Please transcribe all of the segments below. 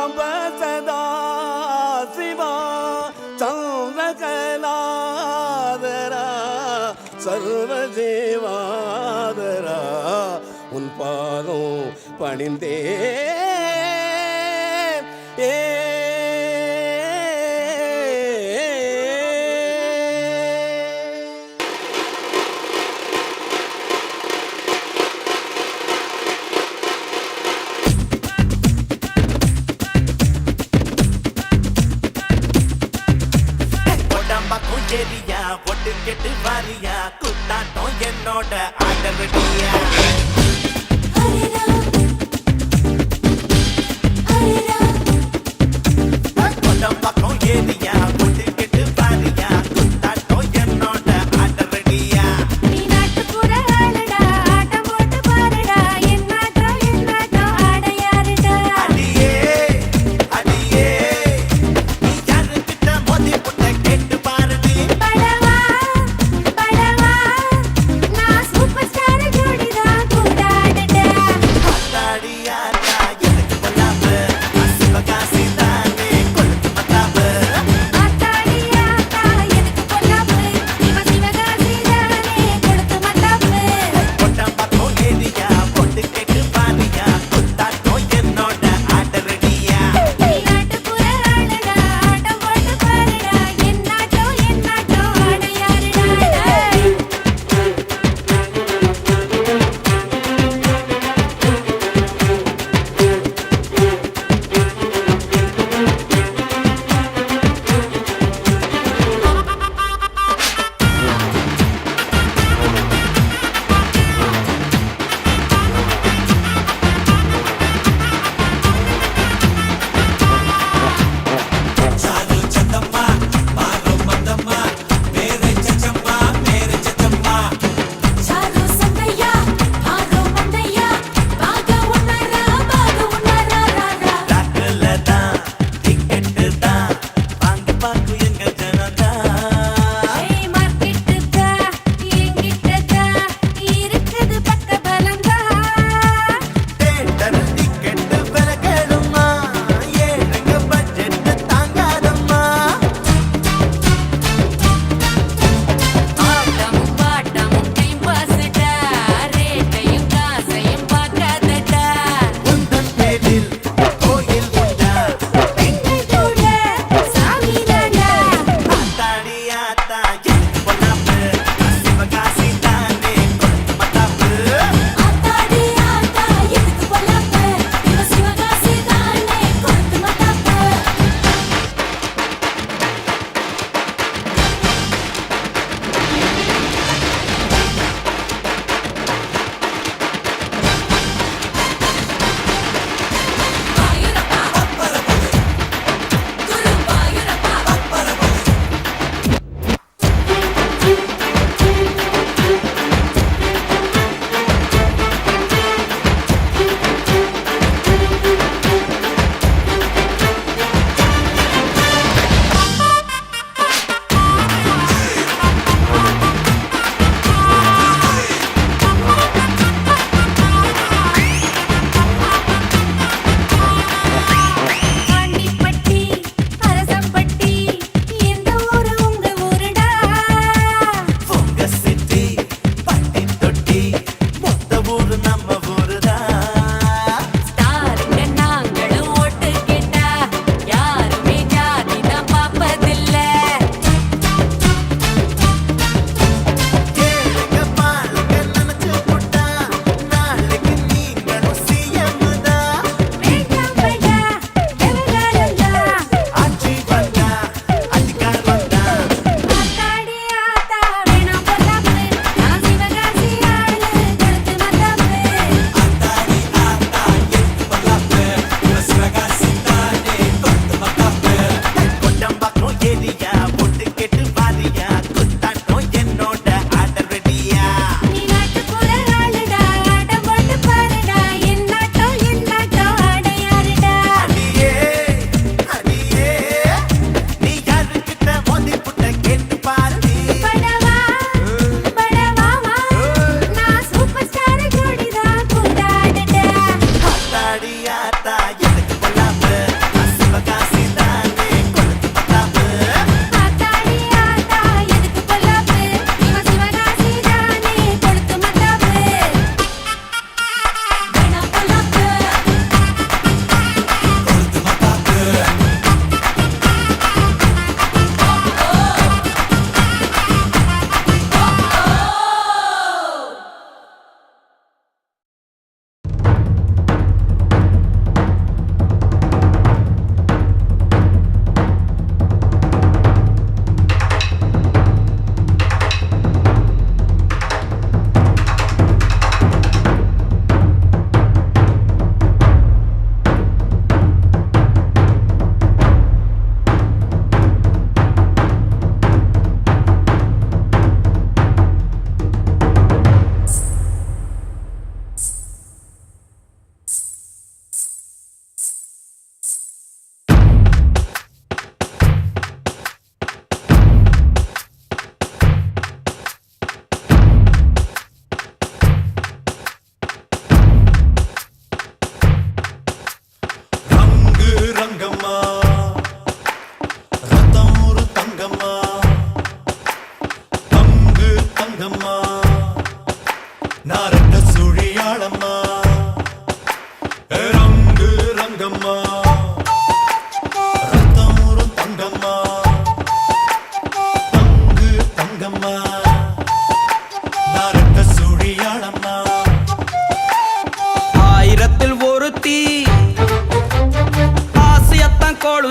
சதா சிவா சந்திரகலாதரா சர்வஜீவாதரா உன் பாதம் பணிந்தே ஒட்டு கெட்டு வாரியா குத்தாட்டம் என்னோட ஆதரடியா பக்கம் ஏரியா ஒட்டு கெட்டு வாரியா குத்தாட்டம் என்னோட ஆதரடியா நீ நாட்டுப்புற ஆளுடா ஆட்டம் போட்டு பாருடா என்னாட்டம் ஆடையாருடா அடியே அடியே நீ யாருக்கிட்ட மோதி புட்ட கேட்டு பாருடி படவா நான் சூப்பர் ஸ்டார் ஜோடிதான் கூடாடடா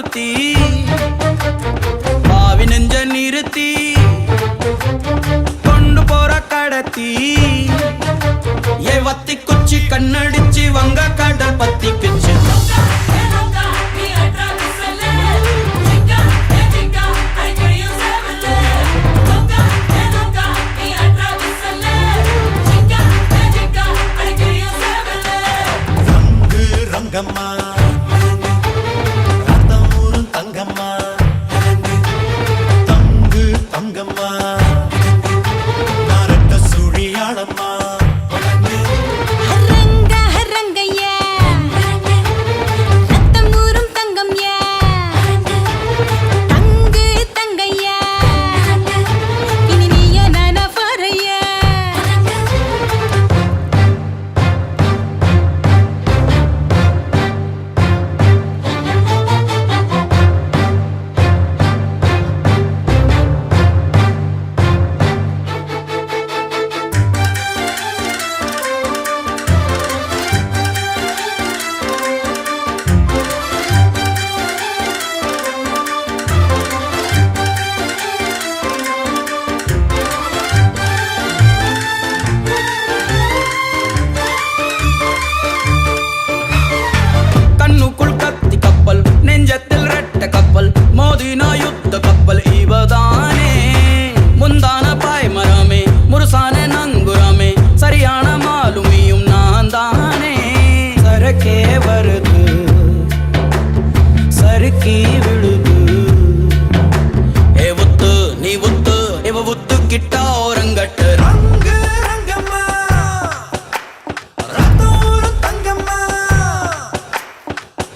ஊத்தி பாவி நெஞ்ச நிறுத்தி கொண்டு போற கடத்தி ஏ வத்தி குச்சி கண்ணடிச்சு வங்க கடல் பத்திக்குச்சு ரங்கு ரங்கம்மா ரத்தம் ஊரும் தங்கம்மா தங்கு தங்கம்மா நரட்ட சுழியாளம்மா ஹரங்க ஹரங்கைய ரத்தம் ஊரும் தங்கம்ய தங்கு தங்கைய இனி நீய நான பாறைய கண்ணுக்குள் கத்தி கப்பல் நெஞ்சத்தில் ரெட்ட கப்பல் மோதினா யுத்த கப்பல் இவதானே முந்தான பாய்மரமே முருசான நங்குரமே சரியான மாலுமியும் நான் தானே சரக்கே வருது சறுக்கி விழுது ஏ உத்து நீ உத்து இவ உத்து கிட்டா ஓரங்கட்டு ரங்கு ரங்கம்மா ரத்தம் ஊரும் தங்கம்மா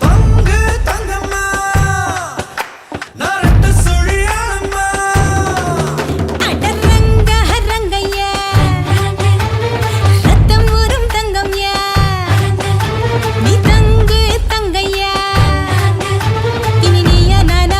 தங்கு தங்கம்மா நரட்ட சுழியாளம்மா அடரங்க ஹரங்கைய ரத்தம் ஊரும் தங்கம்ய நீ தங்கு தங்கைய இனி நீய நான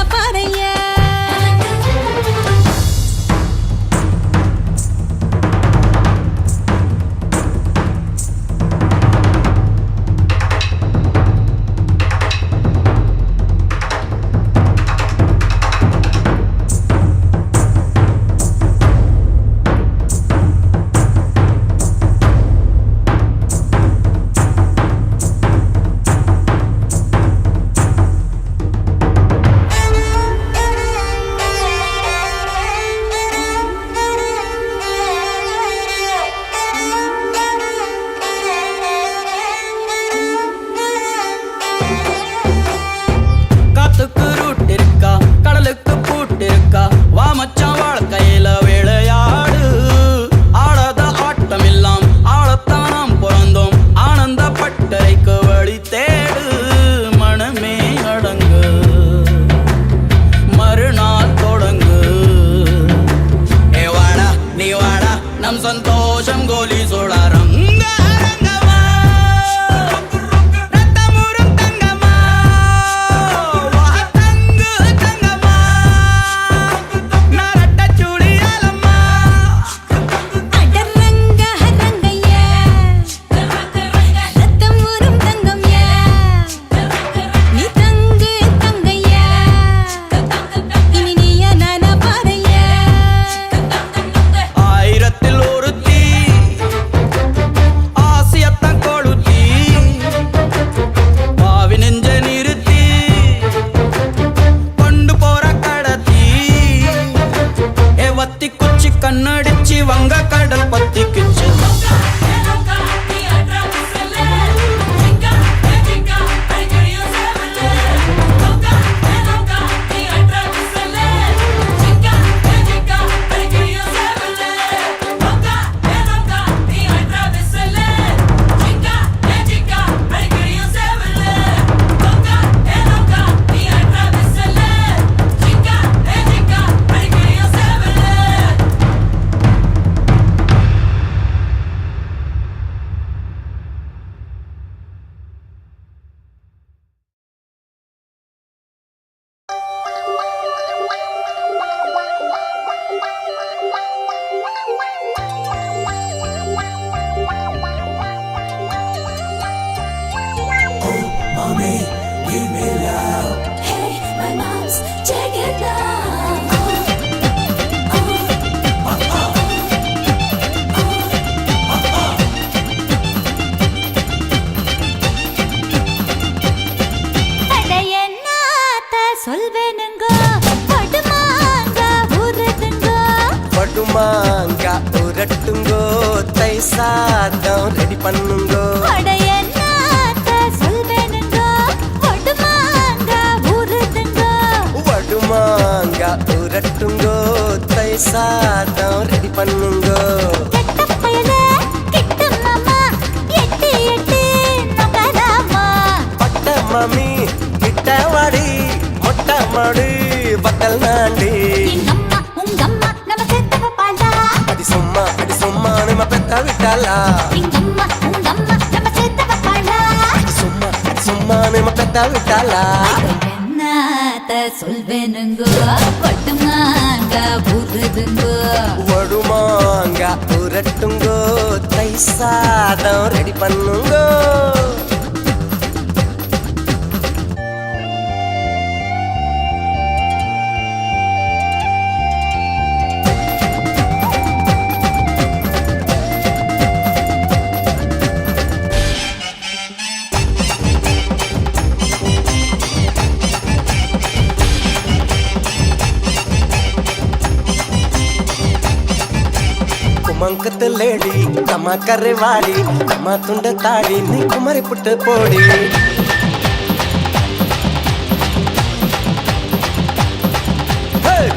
சொல்வேனுங்க படுமாங்க ஊருதுங்க படுமாங்க உரட்டுங்கோ தை சாதம் ரெடி பண்ணுங்கோ படையன்னாத்த சொல்வேனுங்க படுமாங்க ஊருதுங்க படுமாங்க உரட்டுங்கோ தை சாதம் ரெடி பண்ணுங்கோ கெட்ட பயல கிட்ட மாமா எட்டி எட்டி நகராமா பட்ட மாமி கிட்ட வாடி மொட்டை மாடு பக்கல் நாண்டி எங்கம்மா உங்கம்மா நம்ம சேர்த்து பாடா அடி சும்மா நம்ம பெத்த விட்டாளா எங்கம்மா உங்கம்மா நம்ம சேர்த்து பாடா அடி சும்மா நம்ம பெத்த விட்டாளா என்னத்த சொல்வேனுங்கோ பட்டுமாங்க ஊருதுங்கோ வடுமாங்க உரட்டுங்கோ தை சாதம் ரெடி பண்ணுங்கோ குமங்கத்து லேடி கம்மா கரைவாடி கம்மா துண்ட தாடி நீ குமரி புட்டு போடி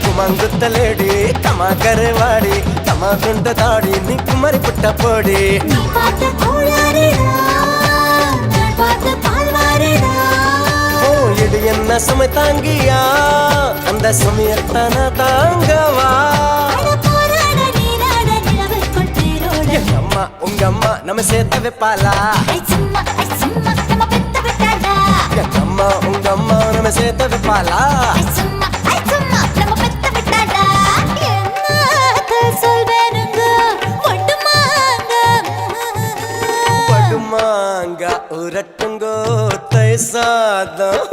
குமங்குத்த லேடி கம்மா கரைவாடி கம்மா துண்ட தாடி நீ குமரி புட்ட போடி நீ பார்த்த கோளாறுடா நான் பார்த்த பால்வாறுடா ஓ இது என்ன சுமை தாங்கியா அந்த சுமையத்தான தாங்கவா அட போராட நீராட நிலவுக்குள் தேரோட எங்க அம்மா உங்க அம்மா நம்ம சேர்த்து வைப்பாளா ஐ சும்மா நம்ம பெத்த விட்டாடா எங்க அம்மா உங்க அம்மா நம்ம சேர்த்து வைப்பாளா ஐ சும்மா நம்ம பெத்த விட்டாடா என்னத்த சொல்வேனுங்க ஒட்டுமாங்க படுமாங்க உரட்டுங்கோ தை சாதம்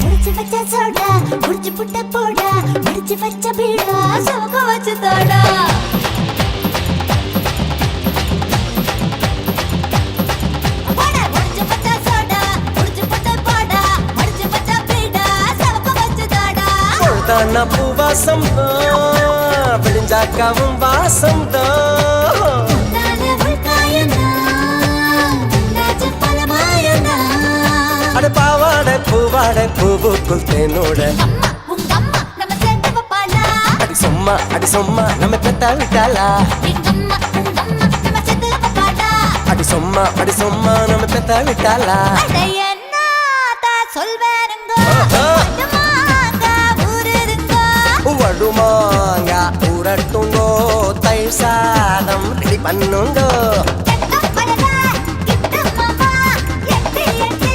முடிச்சு வச்ச சோடா முடிச்சு புட்ட போடா முடிச்சு வச்ச பீடா சோக வச்சு தோடா போடா முடிச்சு வச்ச சோடா முடிச்சு புட்ட போடா முடிச்சு வச்ச பீடா சோக வச்சு தோடா பொழுதான பூவாசம் தான் விழிஞ்சாக்காவும் வாசம் தான் நானே உள்காயனா நாச்சு பலமாயனா அட பாவாடை பூவுக்குள் தேனோட அம்மா உங்க அம்மா நம்ம சேர்த்து பாப்பாளா அடி சும்மா நம்ம பெத்தா விட்டாளா எங்கம்மா உங்கம்மா நம்ம சேர்த்து பாப்பாளா அடி சும்மா நம்ம பெத்தா விட்டாளா அட என்னத்த சொல்வேனுங்க பட்டுமாங்க ஊருதுங்க வடுமாங்க உரட்டுங்கோ தை சாதம் ரெடி பண்ணுங்கோ கெட்ட பயல கிட்ட மாமா எட்டி எட்டி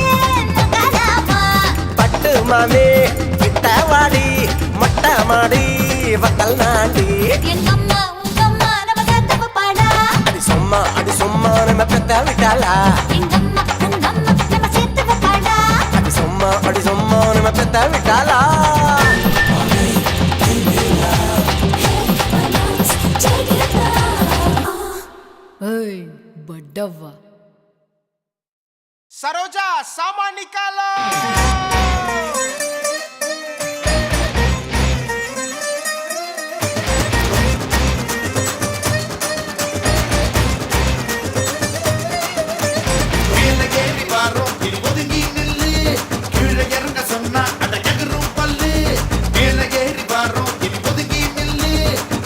நகராமா பட்டு மாமி கிட்ட வாடி மொட்டை மாடி வக்கல் நாண்டி எங்கம்மா உங்கம்மா நம்ம சேர்த்து பாப்பாளா அடி சும்மா நம்ம பெத்த விட்டாளா எங்கம்மா உங்கம்மா நம்ம சேர்த்து பாப்பாளா அடி சும்மா நம்ம பெத்த விட்டாளா ஏய் பட்டவா सरोजा सामान निकालो மேல ஏறி வாரோம் இனி ஒதுங்கி நில்லு கீழே இறங்க சொன்னா அட எகரும் பல்லு மேல ஏறி வாரோம் இனி ஒதுங்கி நில்லு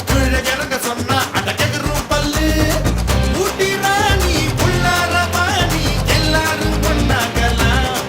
கீழே இறங்க சொன்னா அட எகரும் பல்லு ஊட்டி ராணி உள்ளார வாணி எல்லாரும் ஒன்னாகலாம்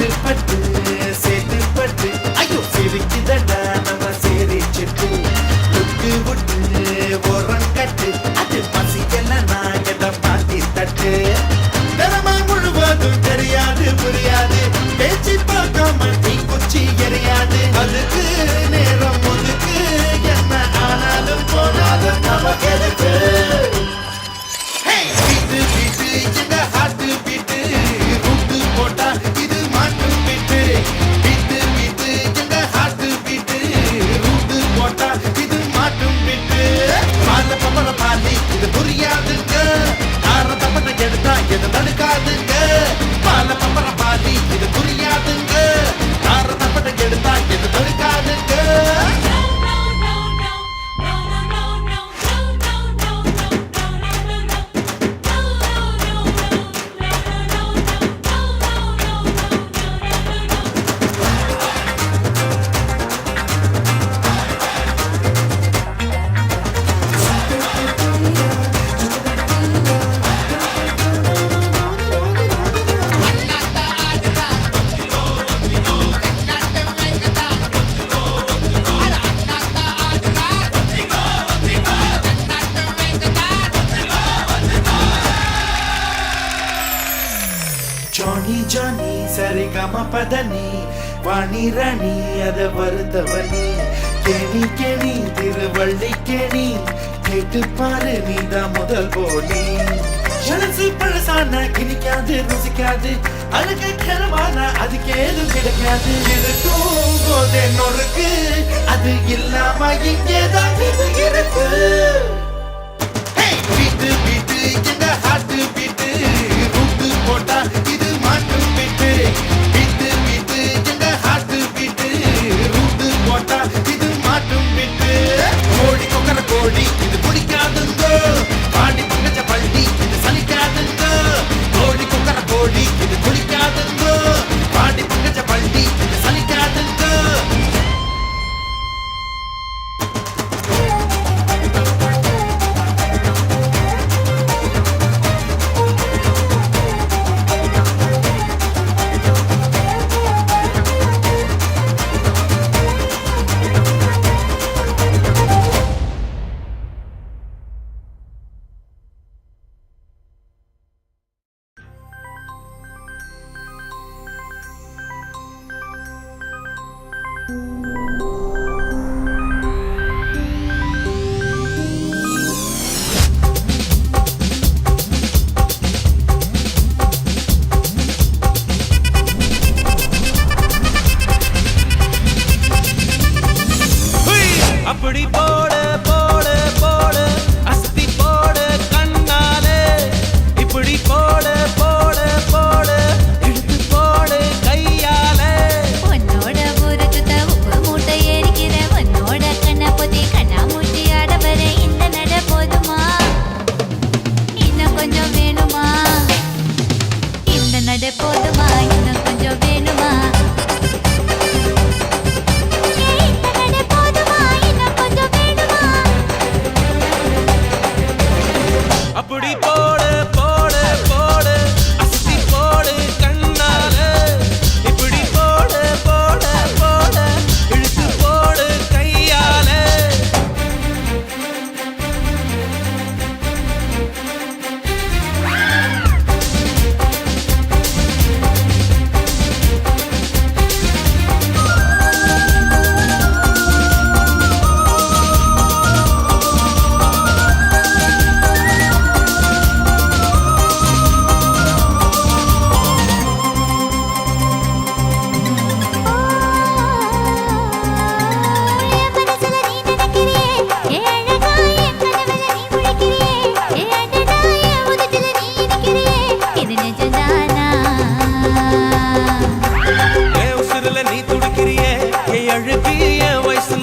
பட்டு பட்டு சேத்து பட்டு ஐயோ சிரிக்குதடா நம்ம சேரி செட்டு விட்டு விட்டு ஓரங்கட்டு அது பசிக்கல நான் எதை மாத்தி தட்டு திறமை முழுவதும் தெரியாது புரியாது பேச்சு பார்க்காம நீ குச்சி எறியாது அதுக்கு நேரம் ஒதுக்கு என்ன ஆனாலும் போனாலும் நமக்கு எதுக்கு பீட்டு பீட்டு எங்க ஹார்ட் பீட்டு ரூட்டு போட்டா இது மாட்டு பீட்டு பீட்டு பீட்டு எங்க ஹார்ட் பீட்டு ரூட்டு போட்டா இது மாட்டும் பீட்டு பால பம்பர பாலி இது புரியாதுங்க ஆற தப்பட்ட எடுத்தா எது தடுக்காதுங்க பால பம்பர பாலி இது புரியாதுங்க ஆற தப்பட்ட எடுத்தா எது தடுக்காதுங்க ஜானி ஜானி சரிகம பதனி வாணி ராணி அத வருத்தவனி கேணி கேணி திருவள்ளி கேணி கேட்டு பாரு நீதான் முதல் போனி ஜலசு பழசான கிணிக்காது ருசிக்காது அழக கரவான அதுக்கு ஏதும் கிடைக்காது இருக்கும் போதே நொறுக்கு அது இல்லாம இங்கேதான் இது இருக்கு பீட்டு பீட்டு எங்க ஹார்ட் பீட்டு ரூட்டு போட்டா இது மாட்டும் பீட்டு பீட்டு பீட்டு எங்க ஹார்ட் பீட்டு ரூட்டு போட்டா இது மாட்டும் பீட்டு கோடி கொக்கர கோடி இது பிடிக்காதுங்க பாடி பங்கச்ச பள்ளி இது சலிக்காதுங்க கோடி கொக்கர கோடி இது பிடிக்காதுங்க பாடி பங்கச்ச பள்ளி இது சலிக்காதுங்க அப்படி போடு போடு போடு அஸ்தி போடு கண்ணாலே இப்படி போடு போடு போடு இழுத்து போடு கையாலே உன்னோட ஊரு சுத்த உப்பு மூட்டை ஏறிக்கிற உன்னோட கண்ணா பொத்தி கண்ணா மூட்டி ஆட வர இந்த நட போதுமா இன்னும் கொஞ்சம் வேணுமா இந்த நட போதுமா இன்னும் கொஞ்சம் வேணுமா அப்படி போடு போடு போடு அஸ்தி போடு கண்ணாலே இப்படி போடு போடு போடு இழுத்து போடு கையாலே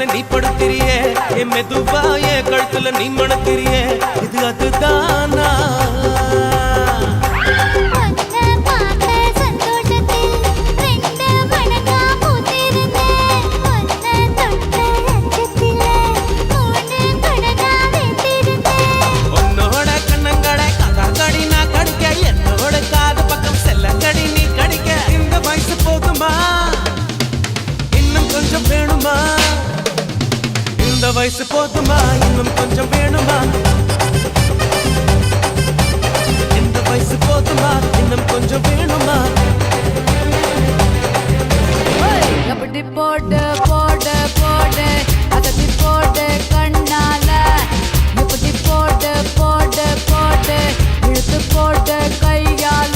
நீ படுத்திரியே என் மெதுவா என் கழுத்துல நீ மணத்திரியே இது அதுதானா உன்னோட கண்ணங்கடை கதாங்கடி நான் கடிக்க என்னோட காது பக்கம் செல்லங்கடி நீ கடிக்க இந்த வயசு போதும் வயசு போதுமா இன்னும் கொஞ்சம் வேணுமா இந்த வயசு போதுமா இன்னும் கொஞ்சம் வேணுமா எப்படி போடு போடு போடு அதட்டி போடு கண்ணால எப்படி போடு போடு போடு இழுத்து போடு கையால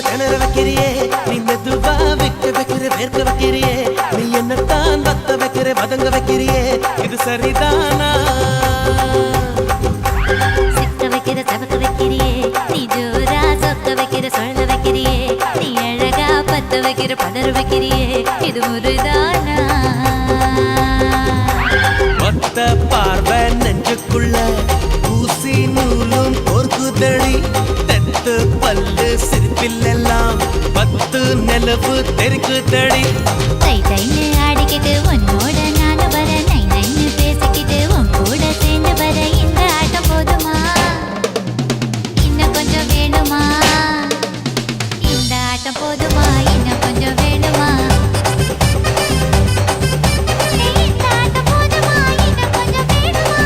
திணற வைக்கிறியே நீ மெதுவா விக்க வைக்கிற வேர்க்க வைக்கிறியே நீ என்னத்தான் வத்த வைக்கிற வதங்க வைக்கிறியே இது சரிதானா சிக்க வைக்கிற சபக்க வைக்கிறியே நீ ஜோரா சொக்க வைக்கிற சொல்ல வைக்கிறியே நீ அழகா பத்த வைக்கிற பதற வைக்கிறியே இது முருதானா ஒத்த பார்வை நெஞ்சுக்குள்ள ஊசி நூலும் கோர்க்குதடி தெத்து பல்லு சிரிப்பிலெல்லாம் பத்து நிலவு தெருக்குதடி தை தைன்னு ஆடிக்கிட்டு உன்னோட நானு வர நை நைன்னு பேசிக்கிட்டு உன் கூட சேர்ந்து வர இந்த ஆட்டம் போதுமா இன்னும் கொஞ்சம் வேணுமா இந்த ஆட்டம் போதுமா இன்னும் கொஞ்சம் வேணுமா இந்த ஆட்டம் போதுமா இன்னும் கொஞ்சம் வேணுமா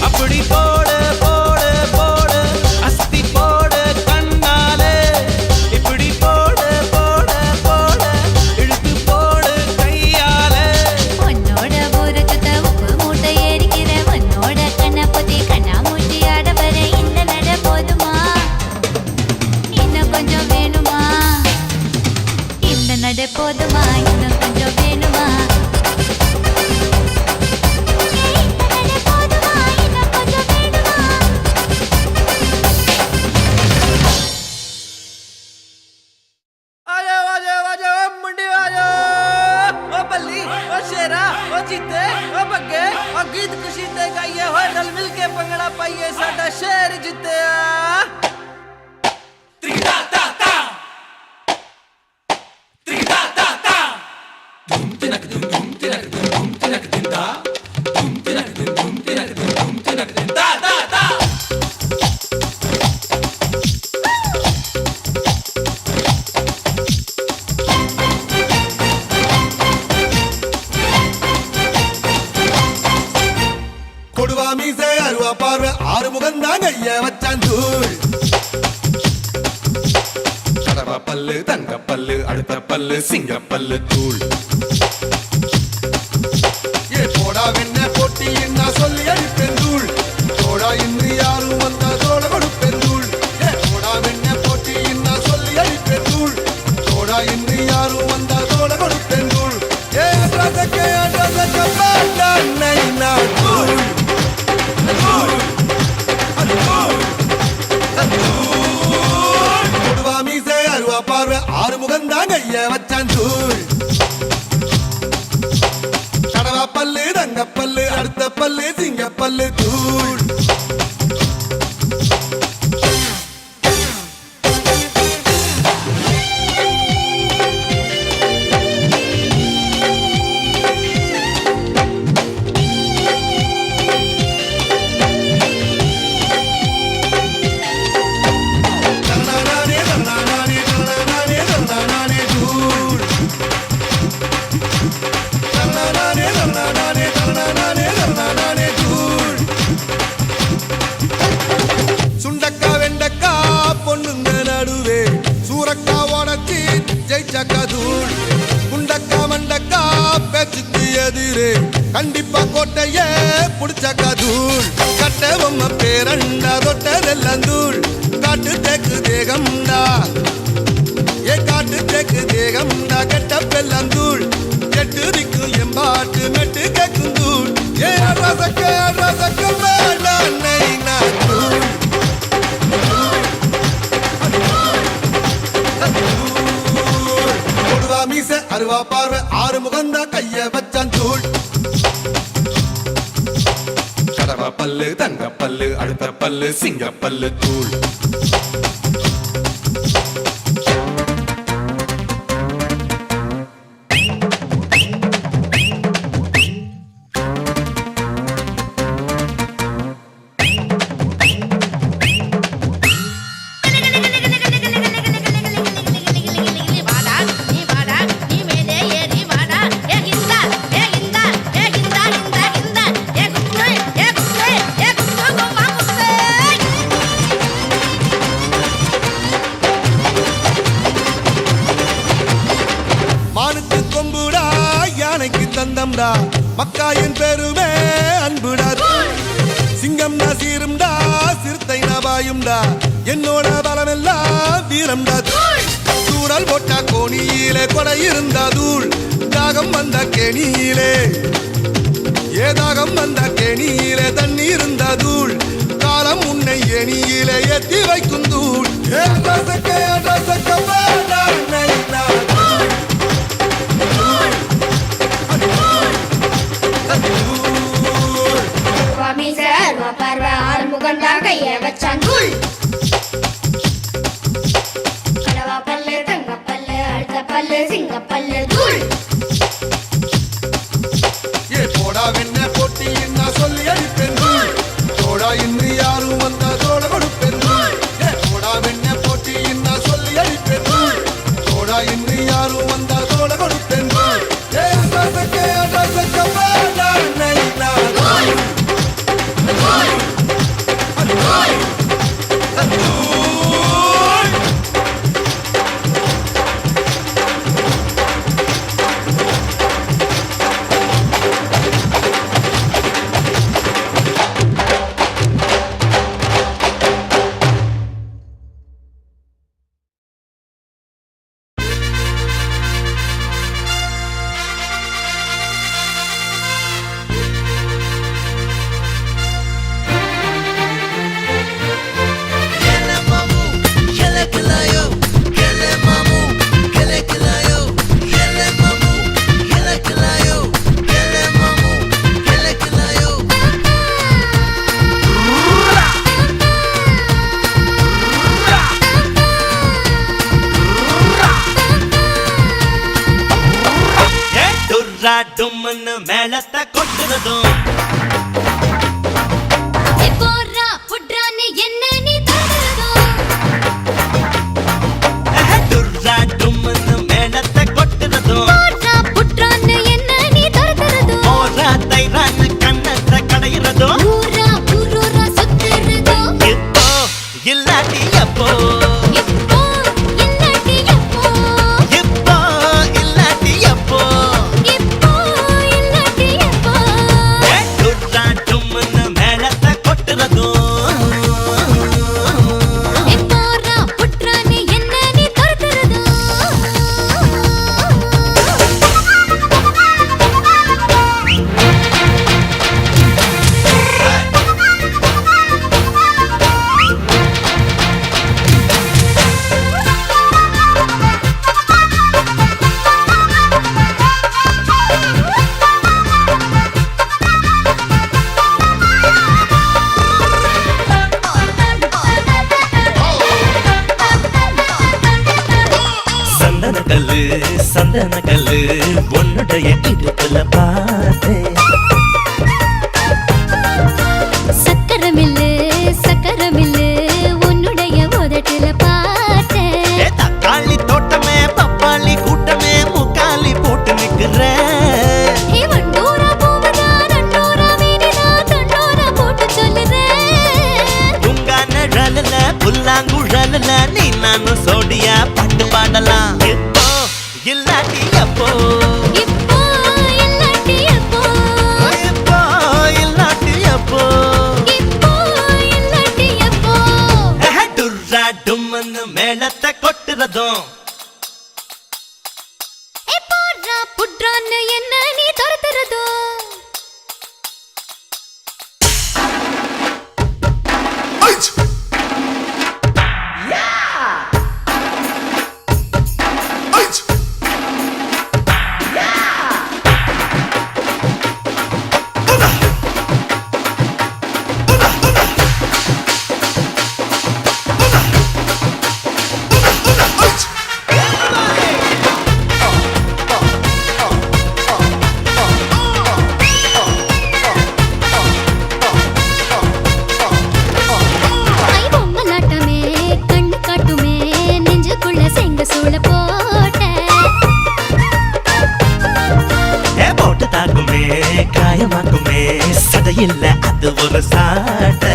அப்படி போடு போடு போடு அஸ்தி போடு கண்ணாலே இப்படி போடு போடு போடு இழுத்து போடு கையாலே உன்னோட ஊரு சுத்த உப்பு மூட்டை ஏறிக்கிற உன்னோட கண்ணை பொத்தி கண்ணா மூட்டி ஆட வர இந்த நட போதுமா இன்னும் கொஞ்சம் வேணுமா இந்த நட போதுமா இன்னும் கொஞ்சம் வேணுமா இந்த நட போதுமா இன்னும் கொஞ்சம் வேணுமா आजा आजा आजा ओ मुंडी आजा ओ बल्ली ओ शेरा ओ चीते ओ बग्गे ओ गीत खुशी ते गाइए होए रल मिल के पंगड़ा पाइए साडा शेर जित्तिया त्रिदा ता ता त्रिदा ता ता धूम तिनक धूम तिनक धूम तिनक तिंदा धूम तिनक धूम तिनक धूम तिनक तिंदा ता ता கொடுவா மீசை அருவா பார்வை ஆறு முகந்தான் கைய வச்சான் தூள் கடவா பல்லு தங்க பல்லு அடுத்த பல்லு சிங்க பல்லு தூள் ஏ போடா வெண்ண போட்டி என்ன சொல்லி அடிப்பேன் தூள் போடா இன்று யாரும் வந்தா தோட கொடுப்பேன் தூள் ஏ போடா வெண்ண போட்டி என்ன சொல்லி அடிப்பேன் தூள் போடா இன்று யாரும் வந்தா தோட கொடுப்பேன் தூள் ஏ ரசக்கே பாட்டா நைனா தூள் கொடுவா மீசை அருவா பார்வை ஆறு முகந்தான் கைய வச்சான் தூள் கடவா பல்லு தங்க பல்லு அடுத்த பல்லு சிங்க பல்லு தூள் தன்னானே தன்னானே தன்னானே தன்னானே தூள் தன்னானே தன்னானே தன்னானே தன்னானே தூள் சுண்டக்கா வெண்டக்கா பொண்ணுங்க நடுவே சூரக்கா உடச்சி ஜெயிச்சக்கா தூள் குண்டக்கா மண்டக்கா பேச்சுக்கு எதிரே கண்டிப்பா கோட்டையே புடிச்சக்கா தூள் கட்ட பொம்மை பேரண்டா தொட்டதெல்லாம் தூள் காட்டு தேக்கு தேகம்டா ஏ காட்டு தேக்கு தேகம்டா கெட்ட பெல்லாம் தூள் கெட்டு திக்கும் எம்பாட்டு மெட்டு கேக்கும் தூள் ஏ ரசக்க மேடா நைனா தூள் கொடுவா மீச அருவா பார்வை ஆறு முகந்தா கைய வச்சான் தூள் கடவா பல்லு தங்க பல்லு அடுத்த பல்லு சிங்க பல்லு தூள் தந்தம்டா மக்காயின் பெருமே அன்புடா சிங்கம்டா சீரும்டா சிறுத்தை நபாயும்டா என்னோட பலமெல்லாம் வீரம்டா தூரல் போட்டா கோணியிலே கொடை இருந்தா தூள் தாகம் வந்த கேணியிலே ஏதாகம் வந்த கேணியிலே தண்ணி இருந்தா தூள் காலம் உன்னை எணியிலே ஏத்தி வைக்கும் தூள் கைய வச்சான் தூள் கடவா பல்லு தங்க பல்லு அடுத்த பல்லு சிங்க பல்லு தூள் ஏ போடா வெண்ண போட்டி என்ன சொல்லி அடிப்பேன் தூள் தோடா இன்று யாரும் வந்தா தோட கொடுப்பேன் தூள் ஏ போடா வெண்ண போட்டி என்ன சொல்லி அடிப்பேன் தூள் தோடா இன்று யாரும் வந்தா தோட கொடுப்பேன் தூள் ஏ அசக்கே பாடா நைனா டும்னு மேளத்தை கொட்டுறதும் போறா புட்ரான்னு என்ன நீ தடுறதும் டுர்ரா டும்னு மேளத்தை கொட்டுறதும் போறா புட்ரான்னு என்ன நீ தடுறதும் ஓரா தைரான்னு கண்ணத்தை கடையிறதும் ஊரா ஊரூரா சுத்துறதும் இப்போ இல்லாட்டி எப்போ இப்போ இல்லாட்டி எப்போ இப்போ இல்லாட்டி எப்போ இப்போ இல்லாட்டி எப்போ டுர்ரா டும்னு மேளத்தை கொட்டுறதும் போறா புட்ரான்னு என்ன நீ தடுறதும் சந்தன கல்லு உன்னுடைய இடுப்புல பார்த்தேன் சக்கரமில்லு உன்னுடைய உதட்டுல பார்த்தேன் தக்காளி தோட்டமே பப்பாளி கூட்டமே முக்காலி போட்டு நிக்கிறேன் வண்டூரா போவதா நண்டூரா வீடுதா தண்டூரா போட்டு சொல்லுறேன் உங்க நிழல்ல புல்லாங்குழல்ல நீ நானும் சோடியா பாட்டு பாடலாம் இப்போ இல்லாட்டி எப்போ இப்போ இல்லாட்டி எப்போ இப்போ இல்லாட்டி எப்போ இப்போ இல்லாட்டி எப்போ டுர்ரா டும்னு மேளத்தை கொட்டுறதும் போறா புட்ரான்னு என்ன நீ துரத்துறதோ இல்ல அது ஒரு சாட்ட.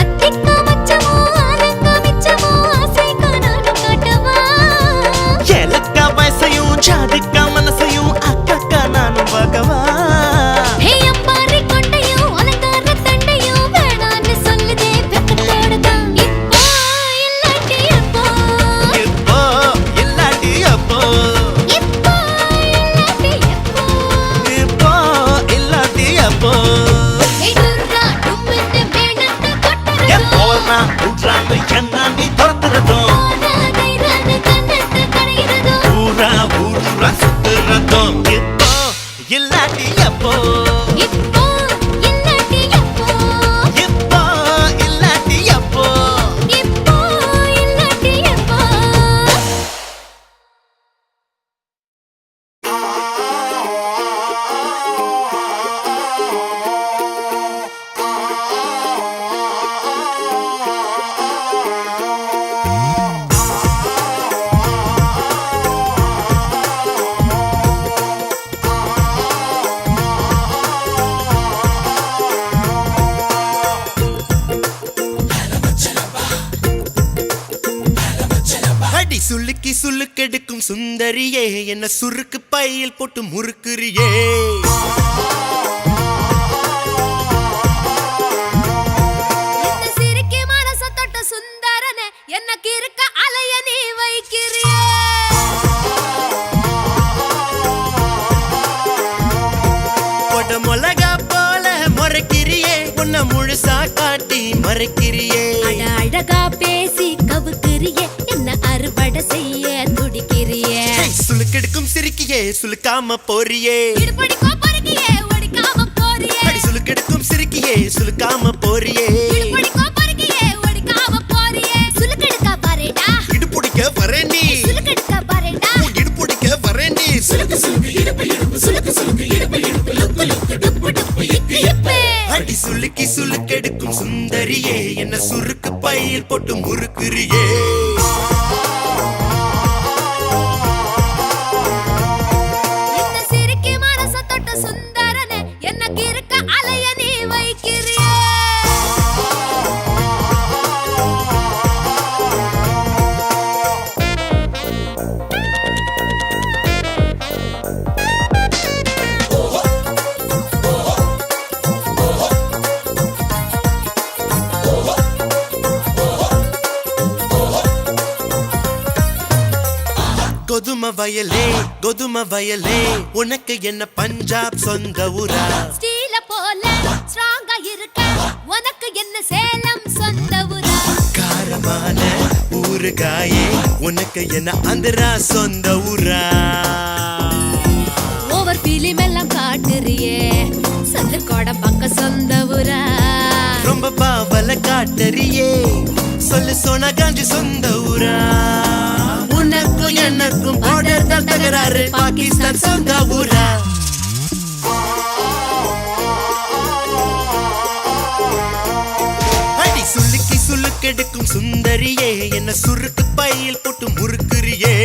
அத்திக்கா மச்சமோ ஆலங்கா மிச்சமோ ஆசைக்கா நானும் காட்டவா. ஏலக்கா வயசையும் ஜாதிக்கா மனசையும் அக்கா நானும் பார்க்கவா. ஹே அம்பாரி கொண்டையும் அலங்கார தண்டையும் வேணான்னு சொல்லுதே வெக்கத்தோடதான். இப்போ இல்லாட்டி எப்போ, இப்போ இல்லாட்டி அப்போ, இப்போ இல்லாட்டி எப்போ. இப்போ இல்லாட்டி அப்போ. ஹே துர்ரா தும்மிட்டு வேணான்னு கொட்டுறதோ. எப்போனா உட்றான்னு என்ன நீ துரத்துறதும். போராதைரான்னு கண்ணத்து கடைகிறதோ. ஊரா ஊரா சுத்துறதும். இப்போ இல்லாட்டி அப்போ, இப்போ இல்லாட்டி எப்போ, இப்போ இல்லாட்டி அப்போ. இப்போ இல்லாட்டி எப்போ. அடி சுளுக்கி சுளுக்கெடுக்கும் சுந்தரியே என்ன சுருக்கு பையில் போட்டு முறுக்குறியே. இந்த சிரிக்கி மனச தொட்ட சுந்தரனே எனக்கு இருக்க அலைய நீ வைக்கிறியே. போட்ட மிளகா போல முறைக்கிறியே, உன்னை முழுசா காட்டி மறைக்கிறியே. அட அழகா பேசி கவுக்கிறியே, என்ன அறுவடை செய்ய துடிக்கிறியே. ஹேய், சுளுக்கெடுக்கும் சிரிக்கியே சுளுக்காம போறியே. இடுப்படிக்கோ பொறுக்கியே, ஒடிக்காம போறியே. அடி சுளுக்கெடுக்கும் சிரிக்கியே சுளுக்காம போறியே. இடுப்படிக்கோ பொறுக்கியே, ஒடிக்காம போறியே. சுளுக்கெடுக்க பாருடா, இடுப்புடிக்க வரேன் நீ, சுளுக்கெடுக்க பாருடா. இடுப்புடிக்க வரேன் நீ. சுளுக்கு சுளுக்கு இடுப்பு இடுப்பு சுளுக்கு சுளுக்கு இடுப்பு இடுப்பு லுக்கு லுக்கு டுப்பு டுப்பு இக்கு இப்பு. அடி சுளுக்கி சுளுக்கெடுக்கும் சுந்தரியே என்ன சுருக்கு பையில் போட்டு முறுக்குறியே. இந்த சிரிக்கி மனச தொட்ட சுந்தரனே எனக்கு இருக்க அலைய நீ வைக்கிறியே. கோதுமை வயலே உனக்கு என்ன பஞ்சாப் சொந்த ஊரா. ஸ்டீல போல ஸ்ட்ராங்கா இருக்க உனக்கு என்ன சேலம் சொந்த ஊரா. காரமான ஊறுகாயே உனக்கு என்ன ஆந்திரா சொந்த ஊரா. ஓவர் ஃபிலிம் எல்லாம் காட்டுறியே, சொல்லு கோட பக்க சொந்த ஊரா. ரொம்ப பாவல காட்டறியே, சொல்லு சோனா காஞ்சி சொந்த ஊரா. உனக்கும் எனக்கும் பார்டர் தான் தகராறு, பாகிஸ்தான் சொந்த ஊரா. அடி சுளுக்கி சுளுக்கெடுக்கும் சுந்தரியே என்ன சுருக்கு பையில் போட்டு முறுக்குறியே.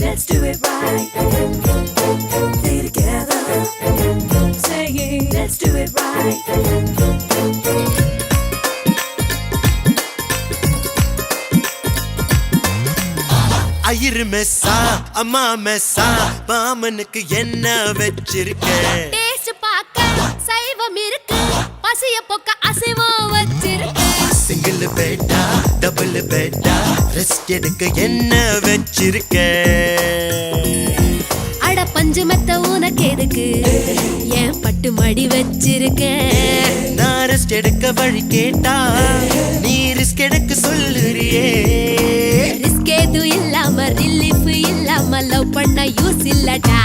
Let's do it right. Stay together. Saying, let's do it right. ஐயரு மெஸ்ஸா அம்மா மெஸ்ஸா மாமனுக்கு என்ன வச்சிருக்க. டேஸ்ட் பார்க்க சைவம் இருக்கு, பசிய போக்க அசைவம் வச்சிருக்கு. சிங்கிள் பேட்டா டபுள் பேட்டா ரெஸ்ட் எடுக்க என்ன வச்சிருக்க. அட பஞ்சு மெத்த உனக்கு எதுக்கு, ஏன் பட்டு மடி வச்சிருக்க. நான் ரெஸ்ட் எடுக்க வழி கேட்டா நீ ரிஸ்க் எடுக்க சொல்லுறியே. ரிஸ்க் எதுவும் இல்லாம ரிலீஃப் இல்லாம லவ் பண்ண யூஸ் இல்லடா.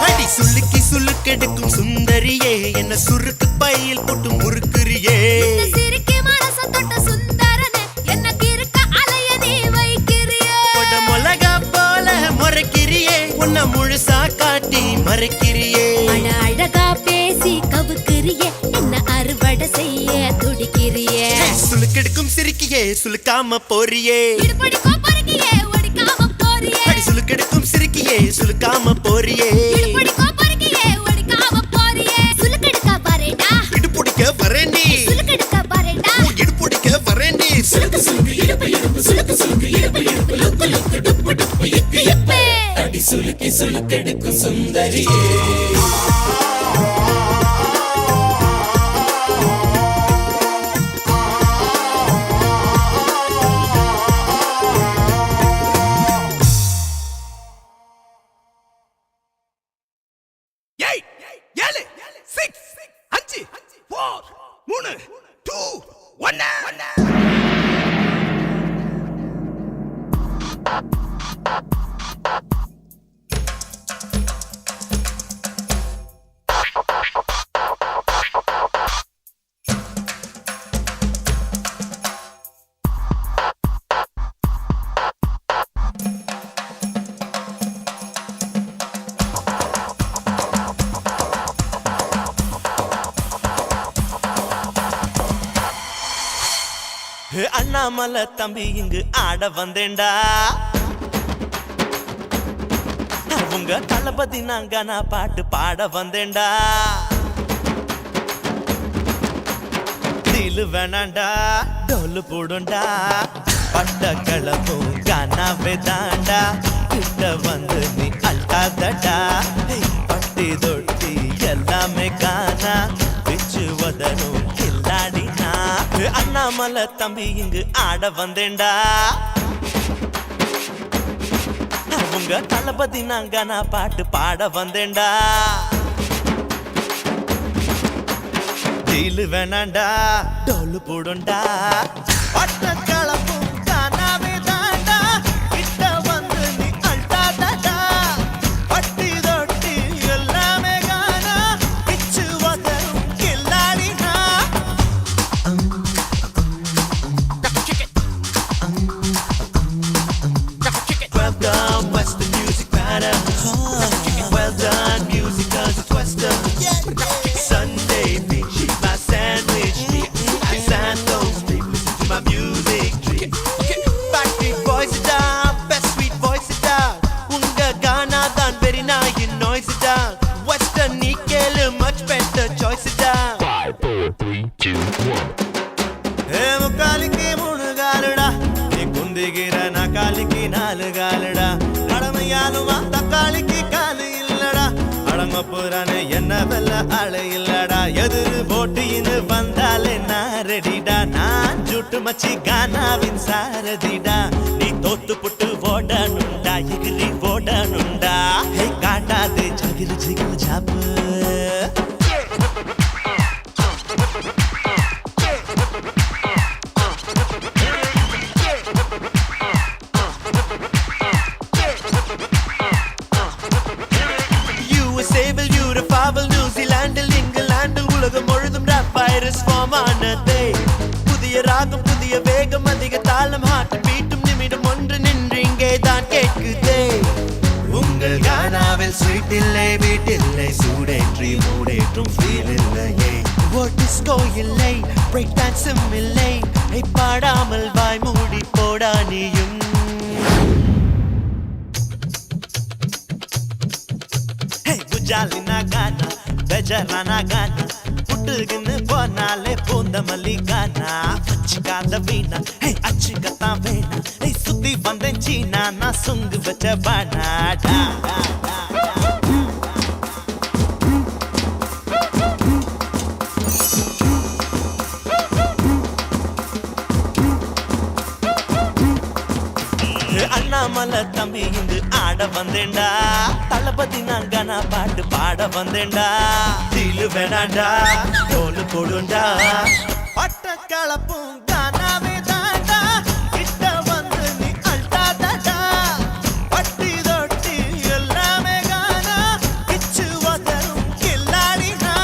அடி சுளுக்கி சுளுக்கெடுக்கும் சுந்தரியே என்ன சுருக்கு பையில் போட்டு முறுக்குறியே. இந்த சிரிக்கி மனச தொட்ட சுந்தரனே எனக்கு இருக்க அலைய நீ வைக்கிறியே. கொட மிளகா போல முறைக்கிறியே, உன்னை முழுசா காட்டி காட்டி மறைக்கிறியே அட அழகா பேசி கவுக்கிறியே என்ன அறுவடை செய்ய துடிக்கிறியே சுளுக்கெடுக்கும் சிரிக்கியே சுளுக்காம போறியே இடுப்படிக்கோ பறக்கியே ஒடிக்காம போறியே அடி சுளுக்கெடுக்கும் சிரிக்கியே சுளுக்காம போறியே இடுப்படிக்கோ பறக்கியே ஒடிக்காம போறியே சுளுக்கெடுக்க பாரேடா இடுப்புடிக்க வரேண்டி சுளுக்கெடுக்க பாரேடா இடுப்புடிக்க வரேண்டி சுளுக்கு சுளுக்கு இடுப்பு இடுப்பு சுளுக்கு சுளுக்கு இடுப்பு இடுப்பு லுக்கு லுக்கு டுப்பு டுப்பு இக்கு இப்பு அடி சுளுக்கி சுளுக்கெடுக்கும் சுந்தரியே அண்ணாமலை தம்பி இங்கு ஆட வந்தேன்டா உங்க தளபதி நாங்க நான் பாட்டு பாட வந்தேன்டா தில்லு வேணாண்டா டோலு போடுண்டா பட்ட கிளப்பும் கானாவே தாண்டா கிட்ட வந்து நீ அல்டாதடா பட்டி தொட்டி எல்லாமே காணா பிச்சு வதரும் கில்லாடினா அண்ணாமலை தம்பி இங்கு ஆட வந்தேன்டா உங்க தளபதி நாங்க நான் பாட்டு பாட வந்தேன்டா தில்லு வேணாண்டா டோலு போடுண்டா பட்ட கிளப்பும் கானாவே தாண்டா கிட்ட வந்து நீ அல்டாதடா பட்டி தொட்டி எல்லாமே காணா பிச்சு வதரும் கில்லாடினா Well done, Western music matter. Well done, music cause it's Western. Sunday, bitch, eat my sandwich. Santos, baby, listen to my music. Backstreet boys it down, best sweet voice it down. Unga Ghana than very nice, you noise it down. Western Nickel, much better choice it down. 5, 4, 3, 2, 1. முக்காலிக்கு மூணு காலுடா நீ குந்திகிற நக்காலிக்கு நாலு காலுடா கடமையாலுமா தக்காளிக்கு காலு இல்லடா அடங்க புறானே என்ன வெல்ல ஆளு இல்லடா எதிரு போட்டின்னு வந்தாலே நான் ரெடிடா நான் ஜூட்டு மச்சி கானாவின் சாரதிடா நீ தோத்து புட்டு ஓடணுண்டா எகிரி ஓடணுண்டா ஹே காட்டாதே ஜகிரு ஜிகிரு ஜாப்பு நியூசிலாண்டில் இங்கிலாண்டில் உலகம் முழுதும் ராப் வைரஸ் ஃபார்ம் ஆனதே புதிய ராகம் புதிய வேகம் அதிக தாளம் ஹார்ட் பீட்டும் நிமிடம் ஒன்று நின்று இங்கே தான் கேட்குதே உங்கள் கானாவில் ஸ்வீட் இல்லை வீட்டில்லை சூடேற்றி மூடேற்றும் ஃபீல் இல்லையே டிஸ்கோ இல்லை பிரேக் டான்ஸும் இல்லை பாடாமல் வாய் மூடி போடா நீயும் ஜாலினா கானா பெஜரானா கானா புட்டுக்குன்னு போனாலே பூந்த மல்லிகானா வச்சுக்காத வீணா அச்சுக்கத்தான் வேணா சுத்தி வந்தேன் சீனா நான் சுங்கு வச்ச பானாடா அண்ணாமலை தம்பி இங்கு ஆட வந்தேன்டா தளபதி நாங்க நான் பாட்டு பாட வந்தேன்டா தில்லு வேணாண்டா டோலு போடுண்டா பட்ட கலப்பும் கானாவே தாண்டா கிட்ட வந்து நீ அல்டாதடா பட்டி தொட்டி எல்லாமே காணா பிச்சு வதரும் கில்லாடினா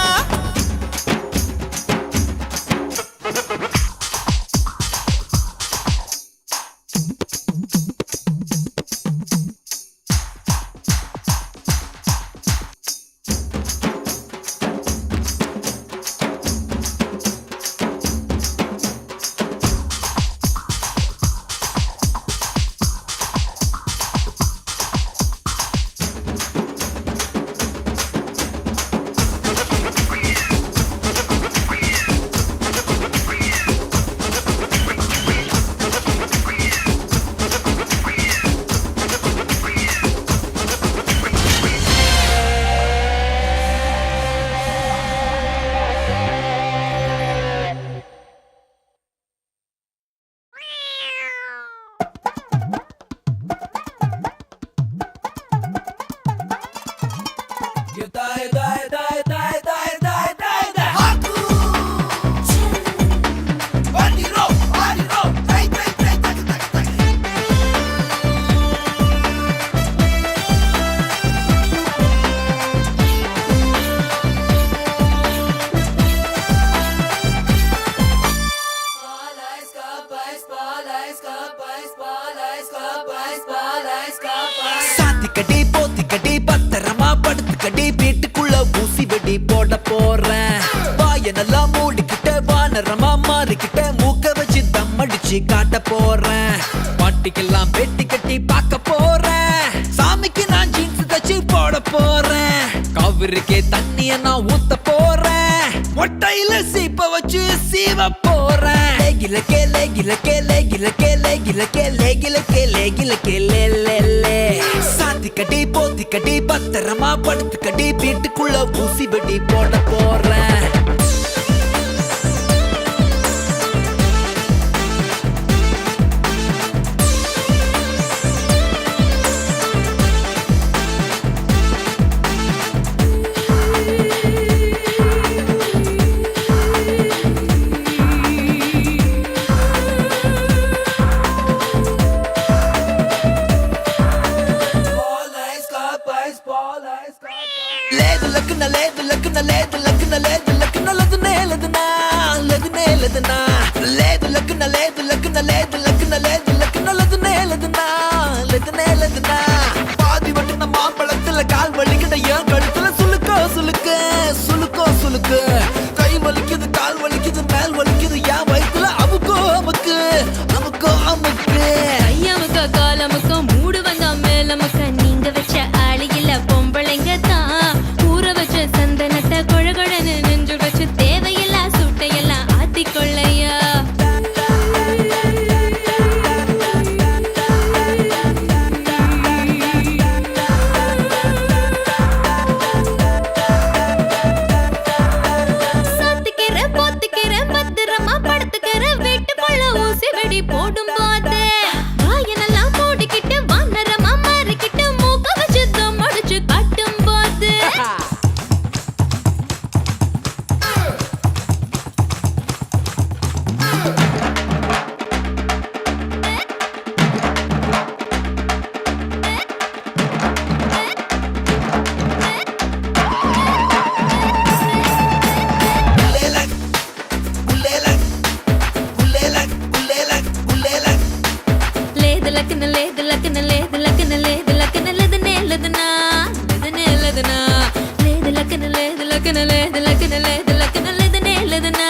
ஊசி வெடி போட போறேன். வாய நல்லா மூடிக்கிட்ட வானரமா மாறிக்கிட்ட மூக்க வச்சு தம் அடிச்சு காட்ட போறேன். பாட்டிக்கெல்லாம் பெட்டி கட்டி பார்க்க போறேன். சாமிக்கு நான் ஜீன்ஸ் தச்சு போட போறேன். காவிரிக்கே தண்ணிய நான் ஊத்த போறேன். மொட்டையில சீப்ப வச்சு சீவ போறேன். லேகிலக்கே லேகிலக்கே லேகிலக்கே லேகிலக்கே லேகிலக்கே லேகிலக்கே லே லே லே. சாத்தி கட்டி போத்தி கட்டி பத்திரமா படுத்து கட்டி வீட்டுக்குள்ள ஊசி வெடி போட போறேன். లేదు లక్కున లేదు లక్కున లేదు లక్కున లేదు లక్కున లదునే లదునా లదునే లదునా లేదు లక్కున లేదు లక్కున లేదు లక్కున లేదు లక్కున లదునే లదునా లదునే లదునా பாதி வட்டுன மாம்பழத்துல கால் வலிக்கிட்ட ஏன் கழுத்துல சுளுக்கோ சுளுக்கு சுளுக்கோ சுளுக்கு கை வலிக்குது கால் வலிக்குது மேல் வலிக்குது என் வயித்துல அமுக்கோ அமுக்கு அமுக்கோ அமுக்கு ஐயாமுக்கா காலமுக்கா மூடு வந்தா மேலமுக்கா நீங்க வச்ச ஆளியில பொம்பளைங்க தான் ஊற வச்ச சந்தனத்தை கொழகொழன்னு நெஞ்சு வச்சு தேவையில்லா சுட்டையெல்லாம் ஆத்திக்கொள்ளையா. சாத்திக்கிறேன் போத்திக்கிறேன் பத்திரமா படுத்துக்கிறேன் வீட்டுக்குள்ள ஊசி வெடி போடும் போது வாயனெல்லாம் மூடிக்கிட்டு வானரமா மாறிக்கிட்டு மூக்க வச்சு தம் அடிச்சு காட்டும் போது குல்லேலக் குல்லேலக் குல்லேலக் குல்லேலக் குல்லேலக் లేదు లక్కన లేదు లక్కన లేదు లక్కన లేదు లక్కన లేదనే లేదనా లేదనే లేదనా లేదు లక్కన లేదు లక్కన లేదు లక్కన లేదు లక్కన లేదనే లేదనా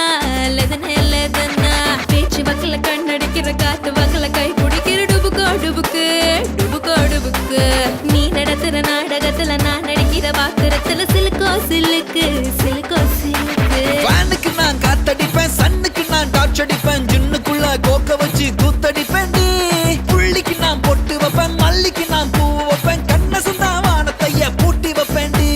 లేదనే లేదనా பேச்சு வக்கல கண்ணடிக்கிற காத்து வக்கல கை பிடிக்கிற டுபுக்கோ டுபுக்கு டுபுக்கோ டுபுக்கு நீ நடத்துற நாடகத்துல நான் நடிக்கிற வாக்குறத்துல சிலுக்கோ சிலுக்கு சிலுக்கோ சிலுக்கு ஃபேனுக்கு நான் காத்தடிப்பேன் சன்னுக்கு நான் டார்ச் அடிப்பேன் ஜின்னுக்குள்ள கோக்க வச்சு கூத்தடிப்பேன் நீ புள்ளிக்கு நான் பொட்டு வைப்பேன் மல்லிக்கு நான் பூ வைப்பேன் கண்ண சுந்தா வானத்தைய பூட்டி வைப்பேன் நீ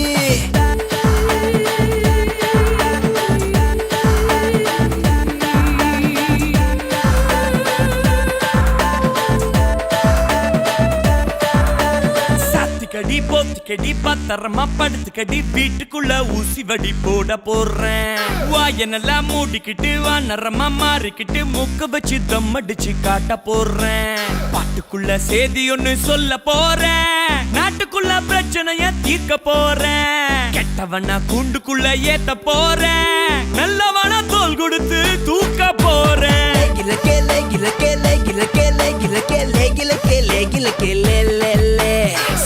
சாத்திக்கடி போத்திக்கடி பத்திரமா படுத்துக்கடி வீட்டுக்குள்ள ஊசி வடி போட போறேன். வாயனெல்லாம் மூடிக்கிட்டு வானரமா மாறிக்கிட்டு மூக்க வச்சு தம் அடிச்சு காட்ட போறேன். பாட்டுக்குள்ள சேதி ஒண்ணு சொல்ல போறேன். நாட்டுக்குள்ள பிரச்சனைய தீர்க்க போறேன். கெட்டவன கூண்டுக்குள்ள ஏத்த போறேன். நல்லவன தோல் கொடுத்து தூக்க போறேன். லேகிலக்கே லேகிலக்கே லேகிலக்கே லேகிலக்கே லேகிலக்கே லேகிலக்கே லே லே லே.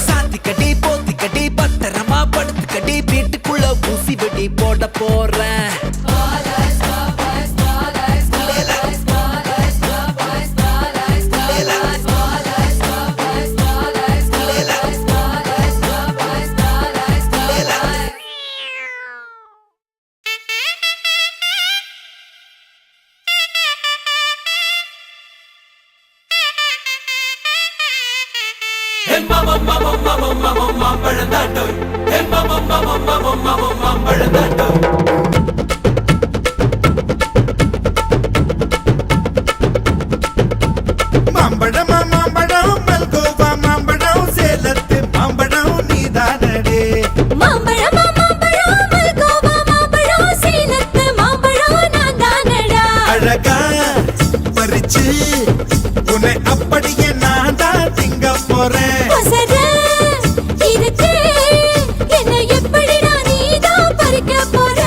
சாத்தி கட்டி போத்தி கட்டி பத்திரமா படுத்து கட்டி வீட்டுக்குள்ள ஊசி வெடி போட போறேன். மாம்பழமா மாம்பழம் மல்கோவா மாம்பழம் சேலத்து மாம்பழம் நீதானடே. மாம்பழமா மாம்பழம் மல்கோவா மாம்பழம் சேலத்து மாம்பழம் நான் தானடா. அழகா பறிச்சு உன்னை அப்படியே நான் தான் திங்க போறேன். ஒசர இருக்கு என்ன எப்படிடா நீதான் பறிக்க போற.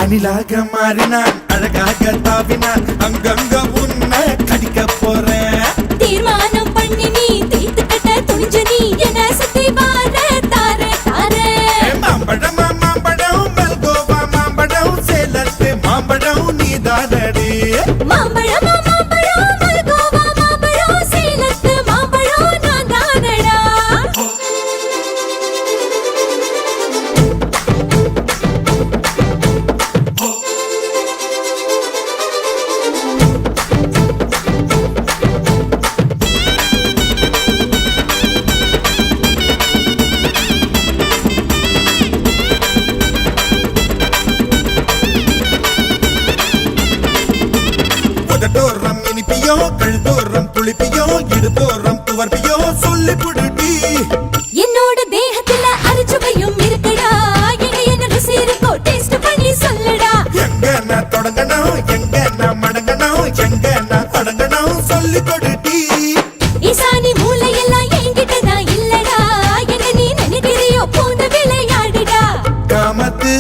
அணிலாக மாறினான் அழகாக தாவினான் அங்கங்க உன்னை கடிக்க போறேன். தீர்மானம் பண்ணி நீ தீர்த்து கட்ட துணிஞ்ச நீ என்ன சுத்தி வார தார தார. மாம்பழமா மாம்பழம் நாள்தோறும் இனிப்பியோ கழுதோறும் புளிப்பியோ இடுதோறும் துவர்ப்பியோ சொல்லி புடுடி என்னோட தேகத்துல அரிச்சுவையும் இருக்குடா என்ன ருசி இருக்கோ டேஸ்ட் பண்ணி சொல்லுடா எங்க நான் தொடங்கணும் எங்க நான் மடங்கணும் எங்க நான் தொடங்கணும் சொல்லி கொடுடி ஈசானி மூளையெல்லாம் என்கிட்ட தான் இல்லடா என்ன நீ நினைக்கிறியோ போன விளையாடுடா காமத்து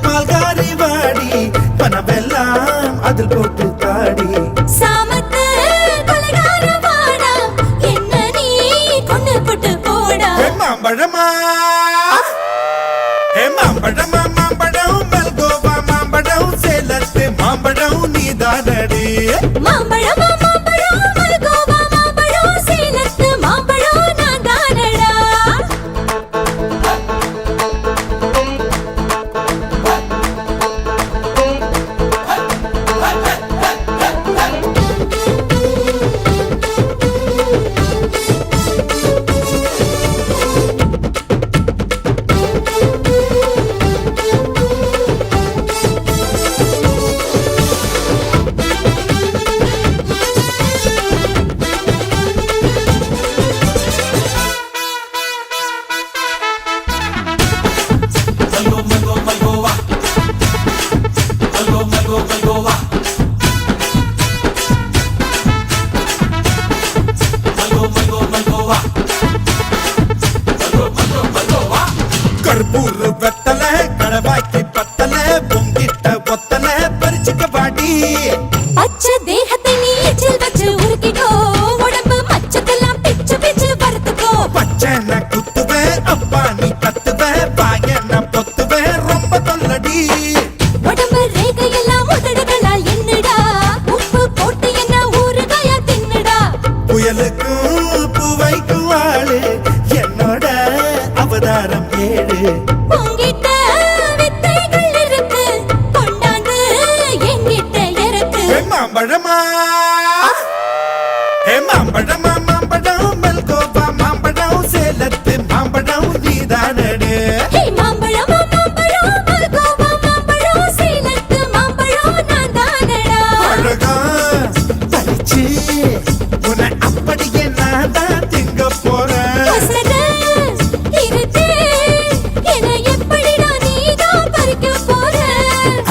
பால்காரி வாடி பணமெல்லாம் அதில் போட்டு தாடி சாமத்து கொலைகார வாடா என்ன நீ கொண்டு போட்டு போடா மாம்பழமா மாம்பழமா மாம்பழம் மெல்கோவா மாம்பழம் சேலத்து மாம்பழம் நீதானடி மாம்பழமா மாம்பழம் மல்கோவா மாம்பழம் சேலத்து மாம்பழம் நான் தானடா கற்பூர் வெத்தல கடவாய்க்கு பத்தல பொங்கிட்ட ஒத்தல பறிச்சுக்க பாடி பச்சை தேகத்தை நீ எச்சில் வச்சு உருக்கிக்கோ உடம்பு மச்சத்தெல்லாம் பிச்சு பிச்சு வறுத்துக்கோ பச்சை நான் குத்துவேன் அப்பா நீ கத்துவேன் பாய நான் பொத்துவேன் ரொம்ப தொல்லடி உடம்பு ரேகையெல்லாம் உதடுகளால் என்னடா உப்பு போட்டு என்ன ஊறுகாயா தின்னுடா புயலுக்கும் பூவைக்கும் ஆளு என்னோட அவதாரம் ஏழு உங்கிட்ட வித்தைகள் இருக்கு கொண்டாந்து என்கிட்ட இருக்கு மாம்பழமா மாம்பழமா மாம்பழம் மெல்கோவா மாம்பழம் சேலத்து மாம்பழம் நீதானடு ஹே மாம்பழமா மாம்பழம் மல்கோவா மாம்பழம் சேலத்து மாம்பழம் நான் தானடா அழகா பறிச்சு உன்னை அப்படியே நான் தான் திங்க போறேன் ஒசர இருக்கு என்ன எப்படிடா நீதான் பறிக்க போற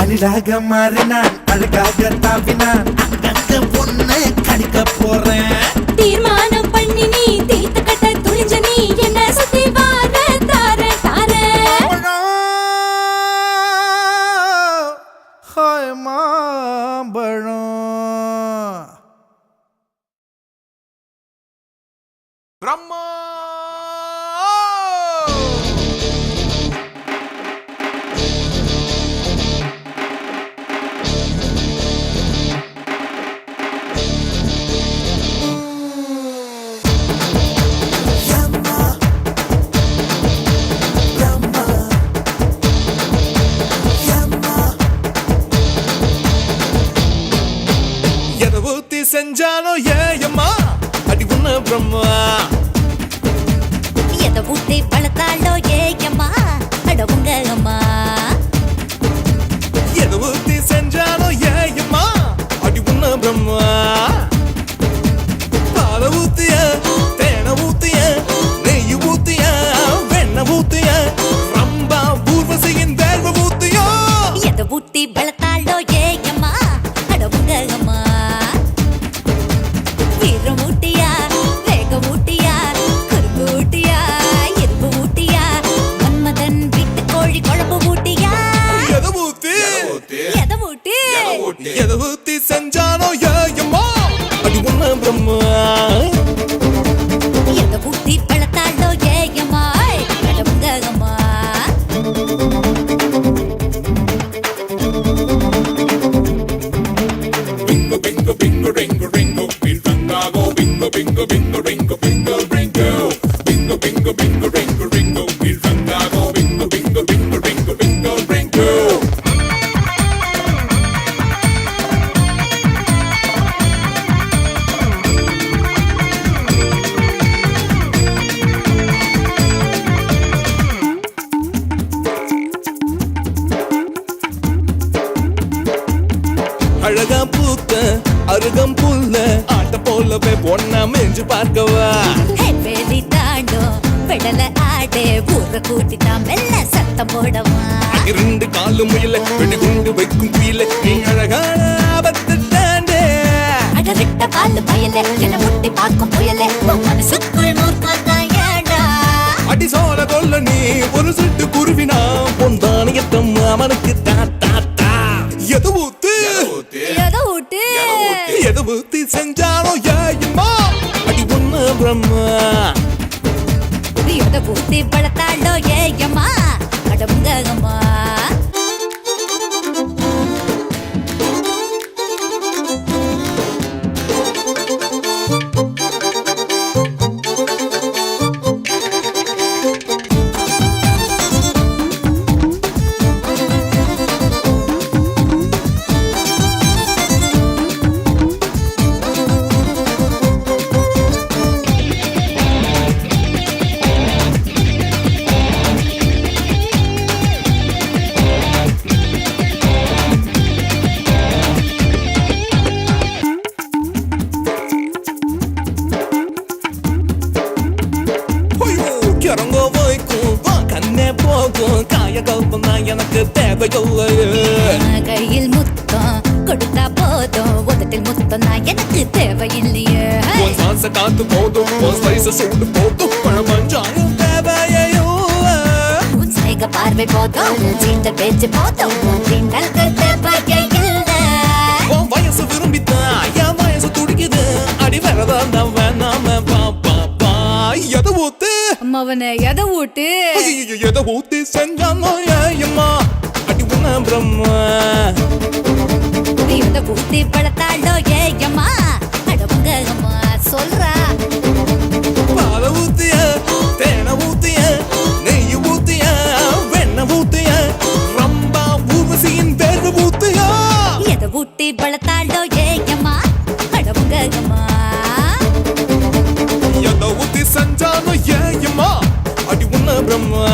அழகாக மாறினான் அழகாக தாவினான் அங்கங்க பொண்ணு கடிக்க போறேன் தீர்மானம் பண்ணி நீ தீர்த்து கட்ட துணிஞ்ச நீ என்ன சுத்தி வார தார தார ஹாய் மாம்பழம் பிரம்மா எதை ஊத்தி செஞ்சாலும் ஏயம்மா அடி உன்ன பிரம்மா எதை ஊத்தி பழத்தாலோ ஏயம்மா அட உங்க அம்மா எதை ஊத்தி செஞ்சாலும் ஏயம்மா அடி உன்ன பிரம்மா பால ஊத்திய தேனை ஊத்திய நெய் ஊத்திய வெண்ண ஊத்திய ரம்பா ஊர்வசியின் தேர்வு ஊத்தியோ எதை ஊத்தி பழத்தாலோ ஏயம்மா அட உங்க அம்மா வீரம் ஊட்டியா வேகம் ஊட்டியா குறுக்கு ஊட்டியா இரும்பு ஊட்டியா மன்மதன் வீட்டு கோழி குழம்பு ஊட்டியா எதை ஊத்தி எதை ஊட்டி எதை ஊத்தி செஞ்சாலும் ஏயம்மா அடி உன்ன பிரம்மா எதை ஊத்தி பழத்தாலோ ஏயம்மா அட உங்க அம்மா Bingo, bingo, bingo, ringo, ringo, il fantago, bingo, bingo, bingo, ringo, bingo, ringo. Bingo, bingo, bingo, ringo, ringo, il fantago, bingo, bingo, bingo, ringo, bingo, ringo. அழகா பூத்த அருகம் புல்ல ஆட்ட போலவே பொண்ணா மெஞ்சு பார்க்கவா வேலி தாண்டும் பெடல ஆடே ஊர கூட்டிதான் மெல்ல சத்தம் போடவா இரண்டு காலு முயல வெடி குண்டு வைக்கும் குயில நீ அழகான ஆபத்து தாண்டே அடவிட்ட காலு பயல என்ன முட்டி பார்க்கும் புயலே உன் மனசுக்குள் மூர்க்கத்தான் ஏடா அடி சோழ கொல்ல நீ ஒரு சிட்டு குருவினா பொந்தானியத்தம் அவனுக்கு தாத்தா எது ஊத்து எதை விட்டு எது ஊத்தி செஞ்சானோ ஏயம்மா அடி ஒண்ணு பிரம்மா எதை ஊத்தி பழத்தாண்டோ ஏயம்மா அடமுங்கம்மா கிறங்கோ வைக்கும் கண்ணே போகும் காய கல்பம் தான் எனக்கு தேவையில்லை கையில் முத்தம் கொடுத்தா போதும் உதட்டில் முத்தம் தான் எனக்கு தேவையில்லையே உன் சாச காத்து போதும் உன் ஸ்பைச சூடு போதும் பழமஞ்சாயம் தேவையோ உன் சைக பார்வை போதும் உன் சீண்ட பேச்சு போதும் உன் தீண்டல்கள் தேவையில்லை உன் வயசு விரும்பித்தான் என் வயசு துடிக்குது அடி வரதான் தான் வேணாம பாப்பா எதை ஊத்து அம்மாவனை எதை விட்டு எதை ஊத்தி செஞ்சானோ ஏயம்மா அடி உன்ன பிரம்மா எதை ஊத்தி பழத்தாண்டோ ஏயம்மா அடமுங்கம்மா சொல்றா பால ஊத்திய தேனை ஊத்திய நெய் ஊத்திய வெண்ண ஊத்திய ரம்பா ஊர்வசியின் வேர்வு ஊத்திய எதை ஊட்டி பழத்தாண்டோ ஏயம்மா அடமுங்கம்மா எதை ஊத்தி செஞ்சானோ ஏயம்மா அடி உன்ன பிரம்மா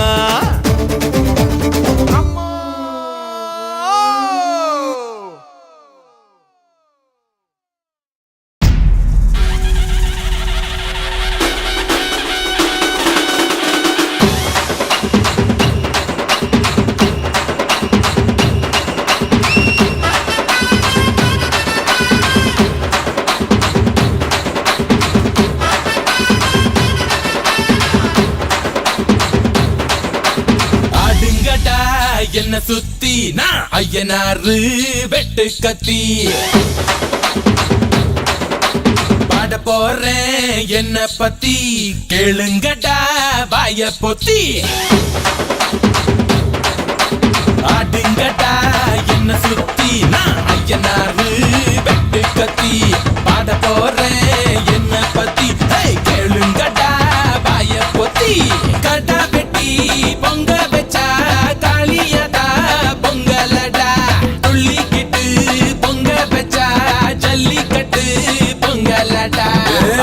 என்ன சுத்தி நான் ஐயனாரு வெட்டு கத்தி பாட போறேன் என்ன பத்தி கேளுங்கடா வாய பொத்தி ஆடுங்கடா என்ன சுத்தி நான் ஐயனாரு வெட்டு கத்தி பாட போறேன் என்ன பத்தி கேளுங்கடா வாய பொத்தி கடா வெட்டி பொங்க வச்சா காளியடா பொங்கலடா துள்ளிக்கிட்டு பொங்க வச்சா ஜல்லிக்கட்டு பொங்கலடா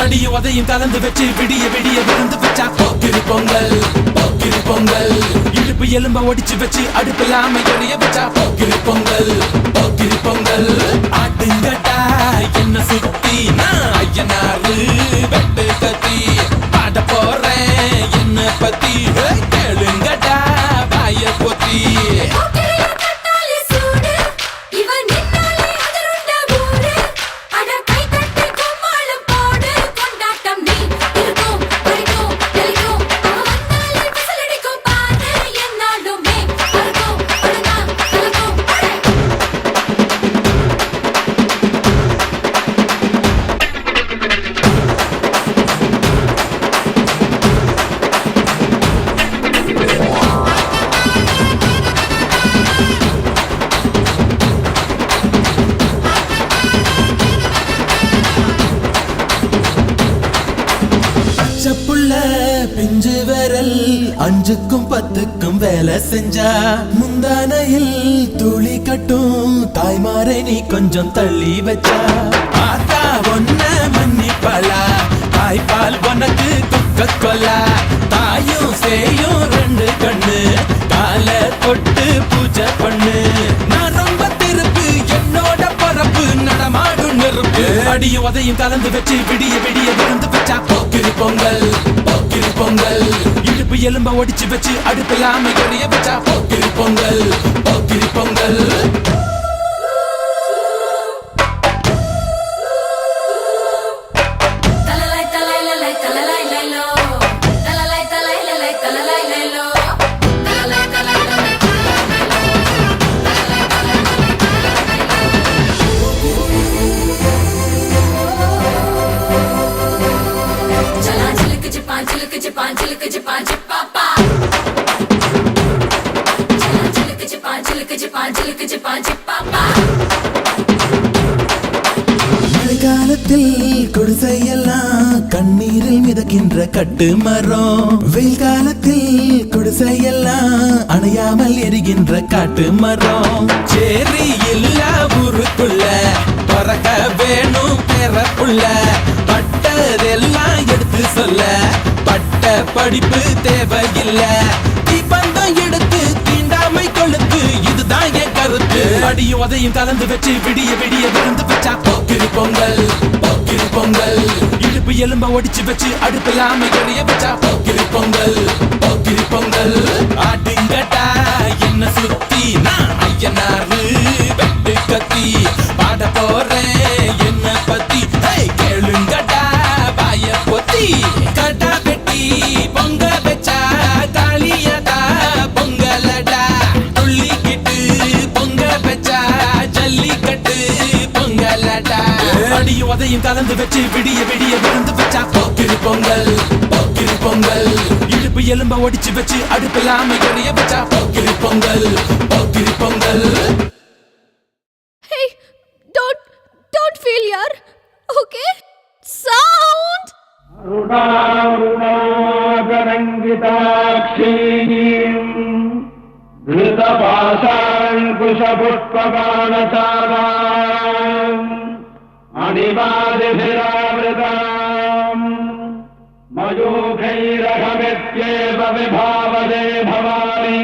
அடிய உதையும் கலந்து வச்சு விடிய விடிய விழுந்து வச்சா போக்கிரி பொங்கல் போக்கிரி பொங்கல் இடுப்பு எலும்ப ஒடிச்சு வச்சு அடுப்பில்லாம எரிய வச்சா போக்கிரி பொங்கல் போக்கிரி பொங்கல் ஆட்டுங்கடா என்ன சுத்தி நான் ஐயனாரு வெட்டு கத்தி பாட போறேன் என்ன பத்தி கேளுங்கடா வாய பொத்தி பிஞ்சு விரல் அஞ்சுக்கும் பத்துக்கும் வேலை செஞ்சா முந்தானையில் துளி கட்டும் தாய்மாரை நீ கொஞ்சம் தள்ளி வச்சா ஆத்தா ஒன்ன மன்னிப்பலா தாய்ப்பால் உனக்கு குக்க கொல்லா தாயும் சேயும் ரெண்டு கண்ணு கால தொட்டு பூஜை பண்ணு நான் ரொம்ப திருப்பு என்னோட பரப்பு நடமாடும் அடியும் உதையும் கலந்து வச்சு விடிய விடிய விழுந்து வச்சா போக்கிரி பொங்கல் போக்கிரி பொங்கல் இடுப்பு எலும்ப ஒடிச்சு வச்சு அடுப்பில்லாம எரிய வச்சா போக்கிரி பொங்கல் போக்கிரி பொங்கல் மழைக்காலத்தில் குடிசையெல்லாம் கண்ணீரில் மிதக்கின்ற கட்டு மரம், வெயில் காலத்தில் குடிசையெல்லாம் அணையாமல் எரிகின்ற காட்டு மரம். சேரி இல்லா ஊருக்குள்ள பறக்க வேணும் பெறப்புள்ள பட்டதெல்லாம் எடுத்து சொல்ல பட்ட படிப்பு தேவையில்ல தீபந்தம் எடுத்து தீண்டாமை கொழுக்கு இதுதான் என் கருத்து அடியும் உதையும் கலந்து வச்சு விடிய விடிய விழுந்து வச்சா போக்கிரி பொங்கல் போக்கிரி பொங்கல் இடுப்பு எலும்ப ஒடிச்சு வச்சு அடுப்பில்லாம எரிய வச்சா போக்கிரி பொங்கல் போக்கிரி பொங்கல் ஆட்டுங்கட்டா என்ன சுத்தி நான் ஐயனாரு வெட்டு கத்தி பாட போறேன் என்ன பத்தி கேளுங்கட்டா பாய பொத்தி கடா வெட்டி பொங்க வச்சா காளியதா பொங்கலடா துள்ளிக்கிட்டு பொங்க வச்சா ஜல்லிக்கட்டு பொங்கலடா அடியும் உதையும் கலந்து வச்சு விடிய விடிய விழுந்து வச்சா போக்கிரி பொங்கல் போக்கிரி பொங்கல் இடுப்பு எலும்ப ஒடிச்சு வச்சு அடுப்பில்லாம எரிய வச்சா Pokkiri Pongal Pokkiri Pongal Hey, don't feel yaar. Okay? Sound. மயூகைரகமெத்யேவ விபாவதே Bhavani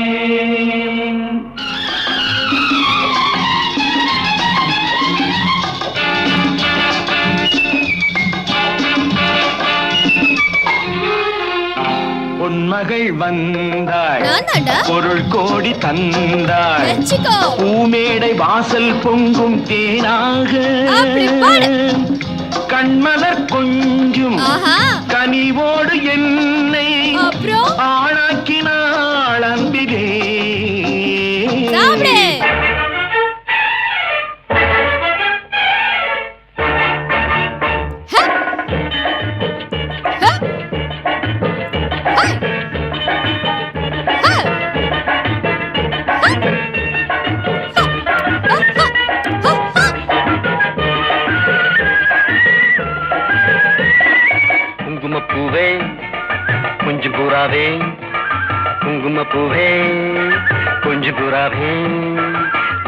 பொன்மகள் வந்தாள் நானாடா? பொருள் கோடி தந்தாள் வெச்சுக்கோ. பூமேடை வாசல் பொங்கும் தேனாக அப்படி பாடு. கண்மலர் கொஞ்சும் ஆஹா. கனிவோடு என்னை அப்புறம்? ஆளாக்கினாள் அன்பிலே சாப்பிடு. குங்குமப்பூவே கொஞ்சம் புறாவே குங்குமப்பூவே கொஞ்சம் புறாவே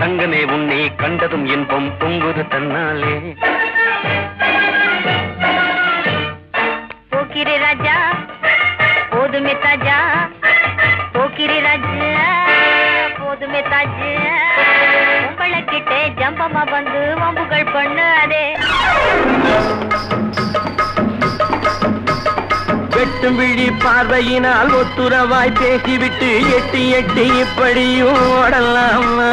தங்கமே உன்னை கண்டதும் இன்பம் பொங்குது தன்னாலே போக்கிரி ராஜா போதுமே தாஜா போக்கிரி ராஜா போதுமே தாஜா உங்களை கிட்டே ஜம்பமா வந்து வம்புகள் பண்ணாதே வெட்டும் விழி பார்வையினால் ஒத்துறவாய் பேசிவிட்டு எட்டி எட்டி இப்படியும் ஓடலாமா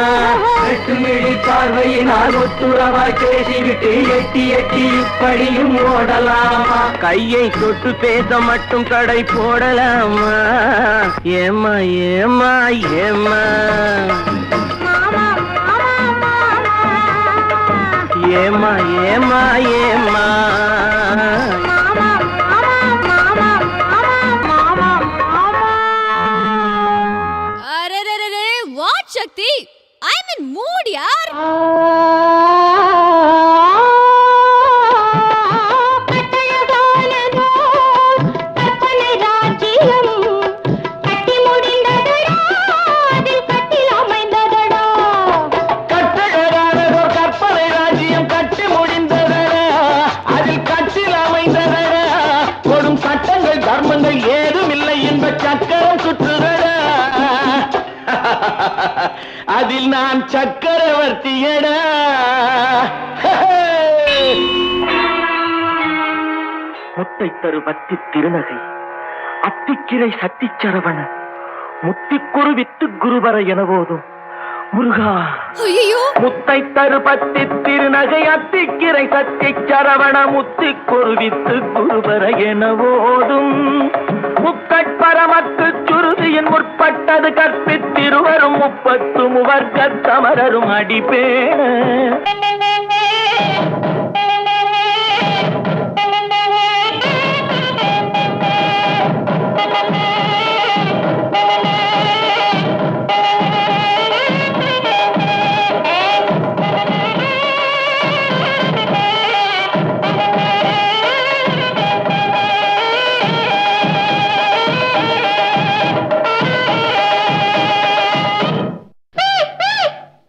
வெட்டும் விழி பார்வையினால் ஒத்துறவாய் பேசிவிட்டு எட்டி எட்டி இப்படியும் ஓடலாமா கையை தொட்டு பேச மட்டும் கடை போடலாமா ஏமா ஏமா ஏமா ஏமா ஏமா ஏமா अरे what शक्ति? I'm in mood यार. சட்டங்கள் தர்மங்கள் ஏதும் இல்லை என்ப சக்கரம் சுற்றுதடா அதில் நான் சக்கரவர்த்தியடா முத்தை தரு பத்தி திருநகை அத்திக்கிரை சக்தி சரவண முத்திக்குரு வித்து குருவர என போதும் முருகா. ஐயோ முத்தை தரு பத்தி திருநகை அத்திக்கிரை சக்தி சரவண முத்திக்குரு வித்து குருவர என போதும் முக்கட்பரமக்கு சுருதியின் முற்பட்டது கற்பித்திருவரும் 30 முவர்க்க சமரரும் அடிப்பேன.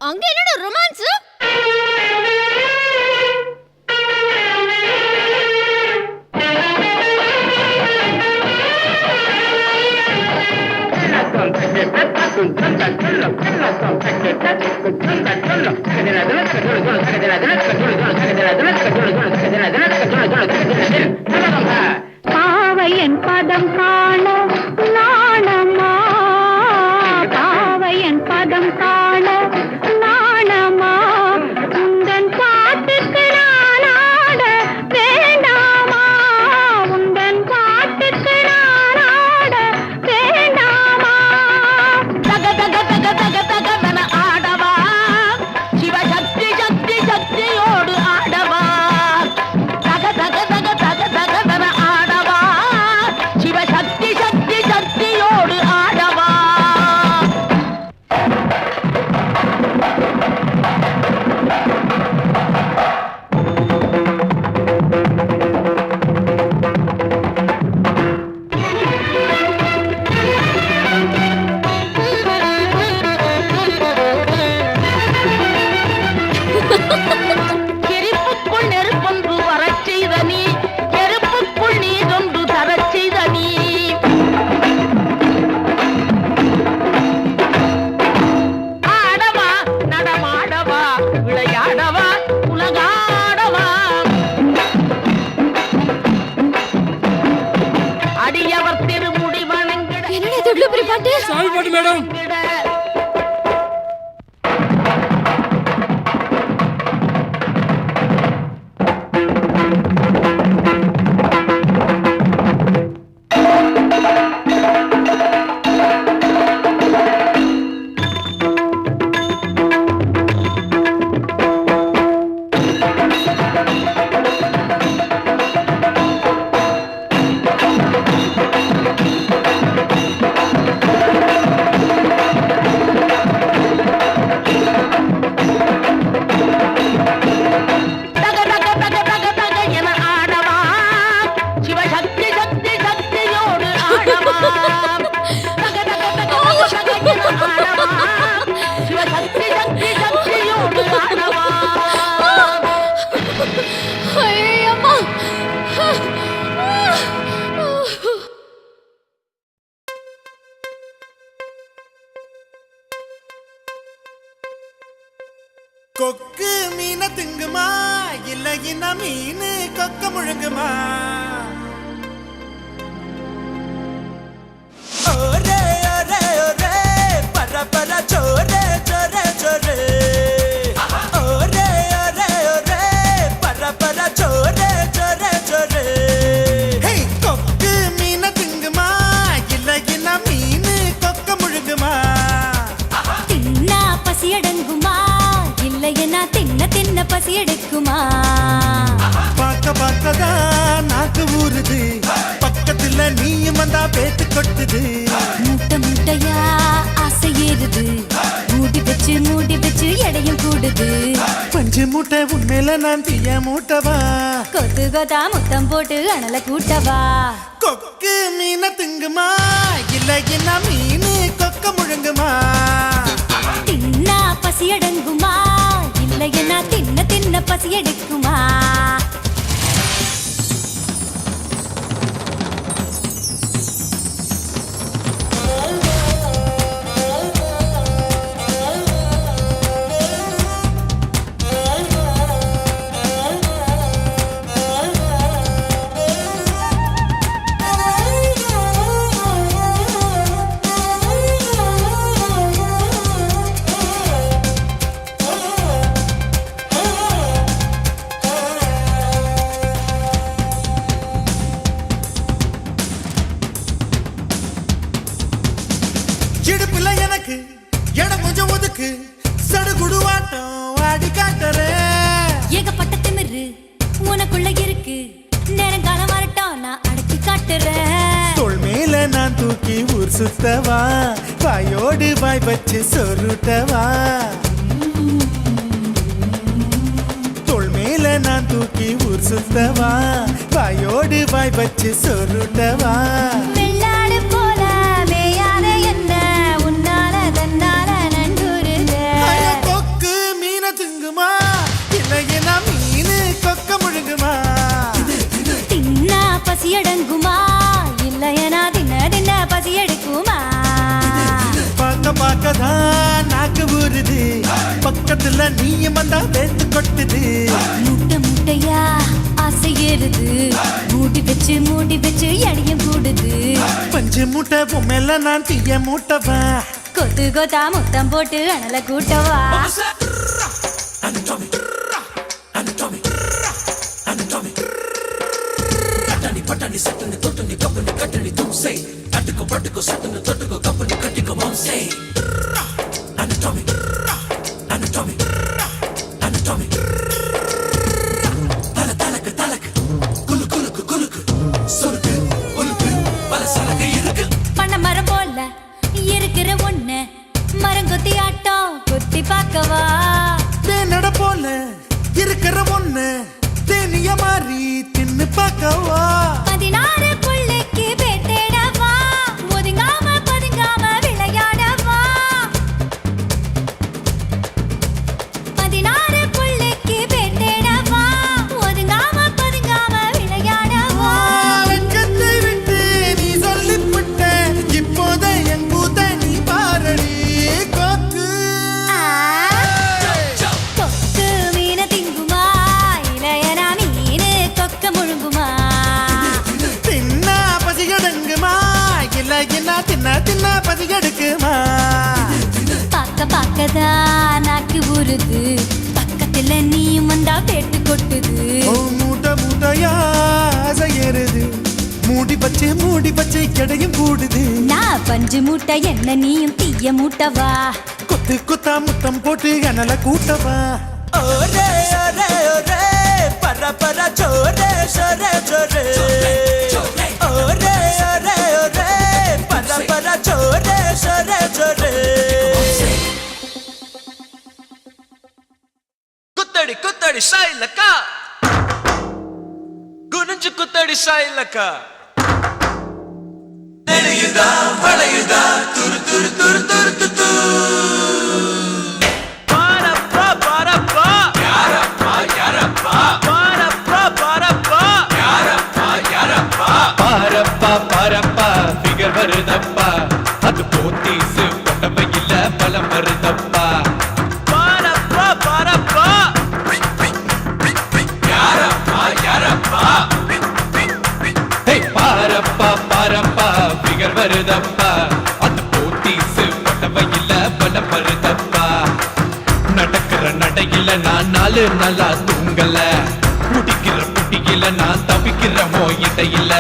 அங்க என்னோட ரொமான்ஸ்? பாவையன் பதம் காண நாணமா, பாவையன் பதம் காண நாணமா, உந்தன் பாட்டுக்கு நான் ஆட வேண்டாமா, உந்தன் பாட்டுக்கு நான் ஆட வேண்டாமா. தக தக தக தக தகவன ஆடவா, சிவசக்தி சக்தி சக்தியோடு ஆடவா, தக தக தக தக தகவன ஆடவா, சிவசக்தி சக்தி சக்தியோடு ஆடவா. நெருப்புக்குள் நெருப்பொன்று வரச் செய்த நீ, நெருப்புக்குள் நீரொன்று தரச் செய்த நீ. ஆடவா நடமாடவா விளையாடவா உலகாடவா, அடியவர் திருமுடி வணங்கிட. என்னடா இது இவ்ளோ பெரிய பாட்டு? சாமி பாட்டு மேடம். தக தக தக தக தக என ஆடவா, சிவசக்தி சக்தி சக்தியோடு ஆடவா, தக தக தக தக தக என ஆடவா, சிவசக்தி சக்தி சக்தியோடு ஆடவா. ஐயோ அம்மா. கொக்கு மீன திங்குமா இல்ல இன மீன் கொக்க முழுங்குமா? ஒரே ஒரே ஒரே பர பர சோரே சோரே சோரே, ஒரே ஒரே ஒரே பர பர சோரே சோரே சோரே. கொக்கு மீன திங்குமா இல்ல இன மீன் கொக்க முழுங்குமா? தின்னா பசியடங்குமா இல்லையனா தின்ன தின்ன பசி எடுக்குமா? பார்க்க பார்க்கதான் நாக்கு ஊறுது, பக்கத்துல நீயும் வந்தா பேத்து கொட்டுது. மூட்டை மூட்டையா ஆசை ஏறுது, மூடி வச்சு எடையும் கூடுது. பஞ்சு மூட்டை உண்மையில நான் தீய மூட்டவா, கொத்து கொத்தா முத்தம் போட்டு அனல கூட்டவா. கொக்கு மீன திங்குமா இல்ல என்ன மீன் கொக்க முழுங்குமா? தின்னா பசி அடங்குமா இல்லையனா தின்ன தின்ன பசி எடுக்குமா? இருக்கு நேரங்காலம் வரட்டும் நான் அடக்கி காட்டுறேன் தோள் மேல நான் தூக்கி ஊர் சுத்தவா வாயோடு வாய் வச்சு சொருட்டவா தோள் மேல நான் தூக்கி ஊர் சுத்தவா வாயோடு வாய் வச்சு சொருட்டவா வெள்ளாடு போல மேயாத என்ன உன்னால தன்னால நண்டுருத கொக்கு மீன திங்குமா இல்லையா மீன் கொக்க முழுங்குமா தின்னா பசி அடங்குமா இல்லையனா தின்ன தின்ன பசி எடுக்குமா பார்க்க பார்க்கதான் நாக்கு ஊறுது பக்கத்துல நீயும் வந்தா வேத்து கொட்டுது முட்டை முட்டையா ஆசை ஏறுது மூடி வச்சு எடையும் கூடுது பஞ்சு மூட்டை பொம்மையில நான் தீய மூட்டவா கொத்து கொத்தா முத்தம் போட்டு அனல கூட்டவா பண்ண மரம் போல இருக்கிற ஒண்ணு மரங்கொத்தி ஆட்டம் கொத்தி பார்க்கவா தேனட போல இருக்கிற ஒண்ணு தேனிய மாறி தின்னு பார்க்கவா 16 புள்ளைக்கு பேத்தேடவா ஒதுங்காம பதுங்காம விளையாடவா 16 புள்ளைக்கு பேத்தேடவா ஒதுங்காம பதுங்காம விளையாடவா வெட்கத்தை விட்டு நீ சொல்லிவிட்ட இப்போத என் கூத்த நீ பாரடி கொக்கு கொக்கு மீன திங்குமா இளையனா மீனு கொக்க முழுங்குமா தின்னா பசி எடுங்குமா இல்லையா தின்ன பசி எடுக்குமா பார்க்கதான் நாக்கு ஊறுது பக்கத்துல நீயும் வந்தா பேட்டு கொட்டுது ஓ மூட்டை மூட்டையா ஆசை ஏறுது மூடி பச்சை எடையும் கூடுது நான் பஞ்சு மூட்டை என்ன நீயும் தீய மூட்டவா கொத்து கொத்தா முத்தம் போட்டு அனல கூட்டவா ஒரே ஒரே ஒரே பர பர சோரே சோரே சோரே ஒரே ஒரே ஒரே பர பர சோரே சோரே சோரே குத்தடி குத்தடி சாயிலக்கா குனிஞ்சு குத்தடி சாயிலக்கா நெளியுதா வளையுதா துரு துரு துரு துரு துரு பாரப்பா பாரப்பா யாரப்பா யாரப்பா பாரப்பா பாரப்பா யாரப்பா யாரப்பா பாரப்பா பாரப்பா ஃபிகர் வருதப்பா அது போத்தீஸ் பொட்டவையில பலம் வருதப்பா பாரப்பா பாரப்பா யாரப்பா யாரப்பா ஹே பாரப்பா பாரப்பா ஃபிகர் வருதப்பா அது போத்தீஸ் பொட்டவையில பலம் வருதப்பா நடக்கிற நடையில நான் 4 நாளா தூங்கல குடிக்கிற புட்டியில நான் தவிக்கிற மோயிட்டையில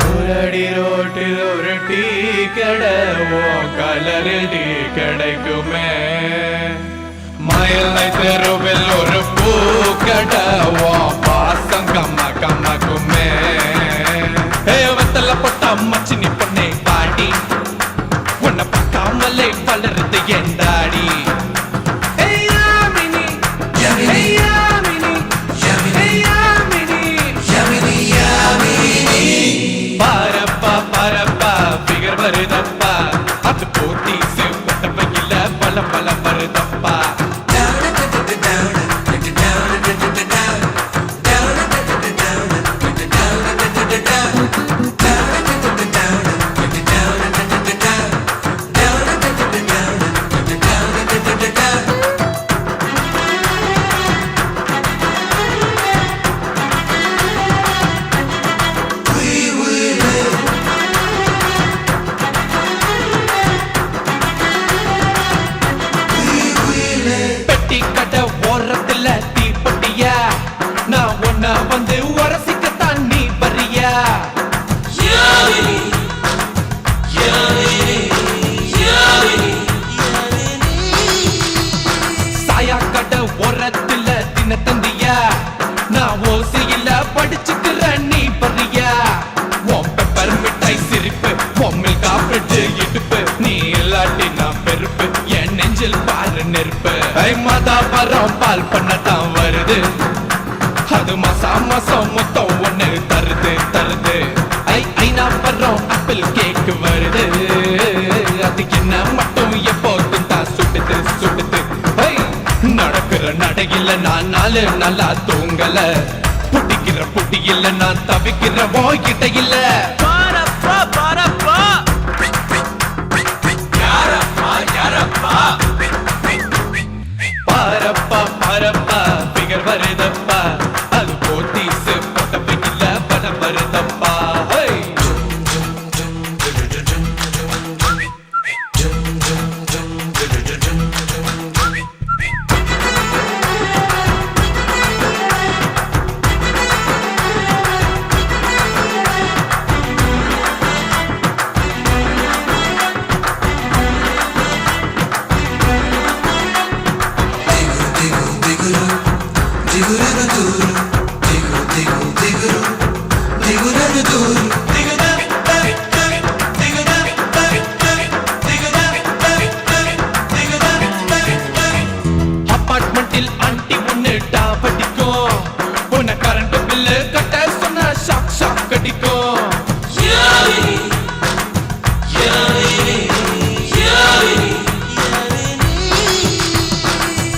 ஒரு ரோட்டில் ஒரு டீ கடை கலரில் டீ கிடைக்குமே மயிலை தெருவில் ஒரு பூ கடை பாசம் கம்ம கம்மக்குமே வத்தல பொட்ட மச்சினி பொண்ணே பாடி உன்னை பார்க்காமலே வளருது என் தாடி பாரப்பா பாரப்பா ஃபிகர் வருதப்பா அது போத்தீஸ் பொட்டவையில பலம் பலம் வருதப்பா மரம் பால் பண்ணத்தான் வருது அது மாசம் மாசம் மொத்தம் ஒண்ணு தருது தருது ஐநா பரம் ஆப்பிள் கேக் வருது அது என்ன மட்டும் எப்போதும் தான் சுடுது சுடுது நடக்கிற நடையில நான் நாலு நல்லா தூங்கல புட்டிக்கிற புட்டியில நான் தவிக்கிற போய்கிட்ட இல்ல பாரப்பா பாரப்பா யாரப்பா யாரப்பா பாரப்பா பாரப்பா பிகர் வருதப்பா அது போத்தீசு போட்டப்பையில பணம் வருதப்பா அபார்ட்மெண்டில் ஆண்டி ஒண்ணு டாபடிக்கும் உன்னை கரண்ட் பில்லு கட்ட சொன்னா ஷாக் ஷாக் அடிக்கும்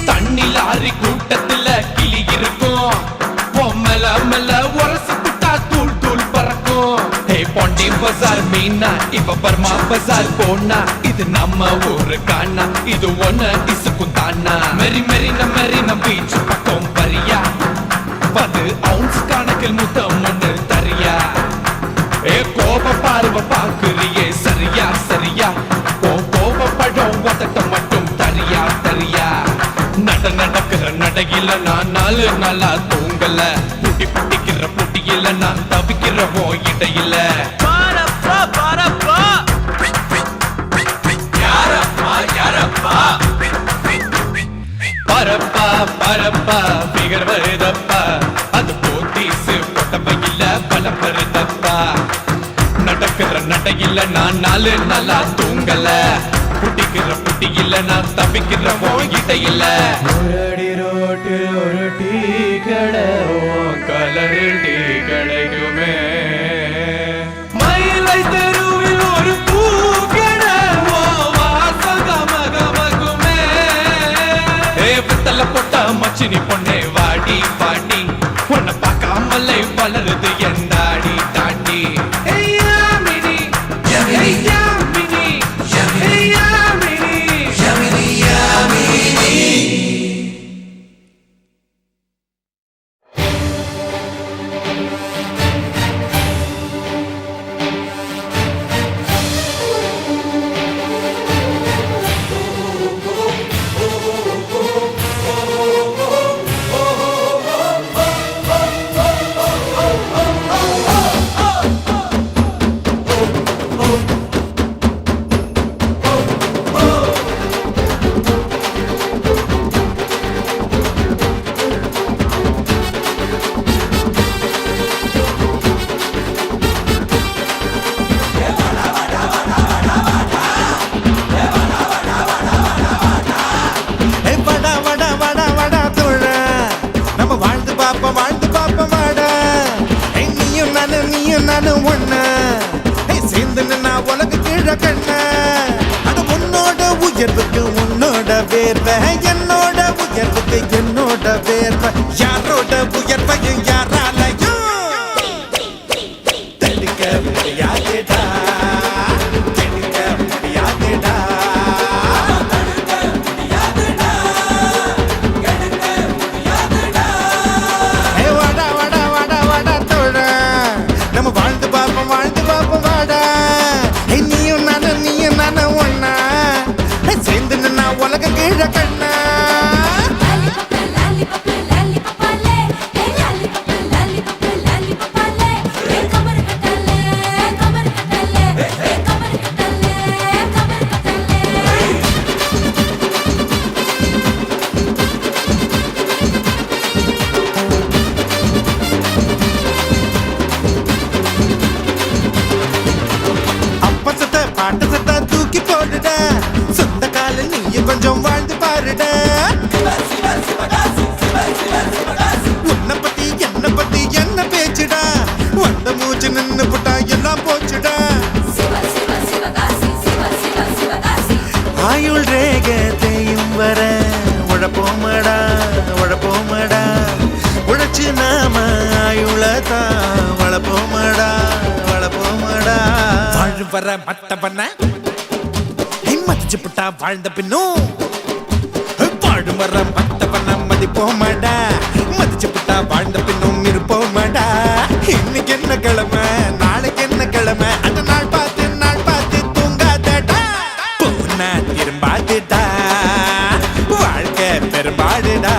தண்ணி லாரி கூட்டத்துல கிளி இருக்கும் மெல்ல மெல்ல உரசு புட்டா தூள் தூள் பறக்கும் பாண்டி பசார் மீனா இப்ப பர்மா பசார் போனா இது நம்ம ஊரு காணா இது ஒண்ணு இசுக்கும் தானா மெரி மெரின பீச் பக்கம் பரியா 10 ounce கணக்கில் முத்தம் ஒண்ணு தரியா கோப பார்வ பாக்குறியே சரியா சரியா கோபப்படும் உதட்ட மட்டும் தரியா தரியா நடக்கிற நடையில நான் நாலு நாளா தூங்கல புட்டிக்கிற புட்டியில நான் தவிக்கிற இடையில பாரப்பா பாரப்பா யாரப்பா யாரப்பா பரப்பா பரப்பா பிகர் வருதப்பா அது போத்தீசு போட்டவையில பலம் வருதப்பா நடக்கிற நடையில நான் நாலு நாளா தூங்கல புட்டிக்கிற புட்டியில நான் தப்பிக்கிற இடையில ஒரு அடி ரோட்டில் ஒரு டீ கடை கலரில் டீ கிடைக்குமே மயிலை தெருவில் ஒரு பூ கடை வாசகமகமகுமே பித்தல பொட்ட மச்சினி பொண்ணே வாடி வாடி உன்னை பார்க்காமலே வளருது என் தாடி தாண்டி உன்னோட வேர்வை என்னோட உயர்வுக்கு என்னோட வேர்வை யாரோட உயர்வையும் யாராலையும் தடுக்க முடியாதுடா தடுக்க முடியாதுடா வாடா வாடா வாடா வாடா தோழ நம்ம வாழ்ந்து பாப்போம் வாடா நீயும் நானும் ஒண்ணா சேர்ந்து நின்னா உலக கீழ கண்ணா லாலிபப் லாலிபப் லாலிபப் லே அடிச்சு நின்னு புட்டா எல்லாம் போச்சுடா. ஆயுள் ரேக தேயும் வர உழப்போமடா உழப்போமடா, உழைச்சு நாம ஆயுளதான் வளப்போமடா வளப்போமடா. வாழு வர மத்த பண்ண மதிச்சு புட்டா வாழ்ந்த பின்னும் வாழு வர மத்த பண்ண மதிப்போமடா, மதிச்சு புட்டா வாழ்ந்த பின்னும் இருப்போமடா. இன்னைக்கு என்ன கிழமை நாளைக்கு என்ன கிழமை, அந்த நாள் பார்த்து தூங்காதடா. போனா திரும்பாதுடா வாழ்க்கை பெரும்பாடுடா.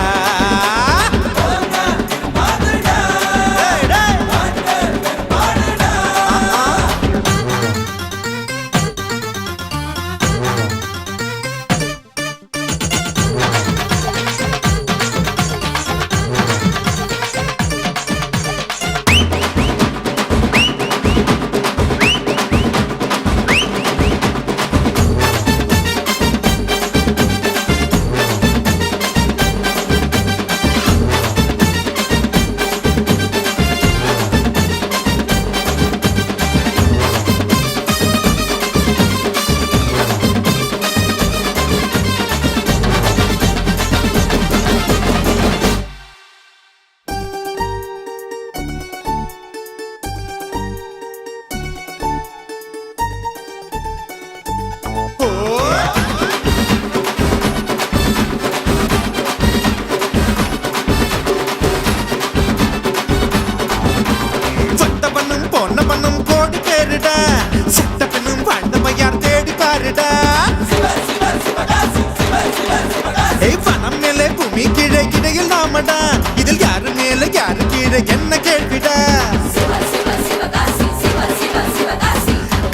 இதில் யாரு மேல யாரு கீழே என்ன கேள்விடா.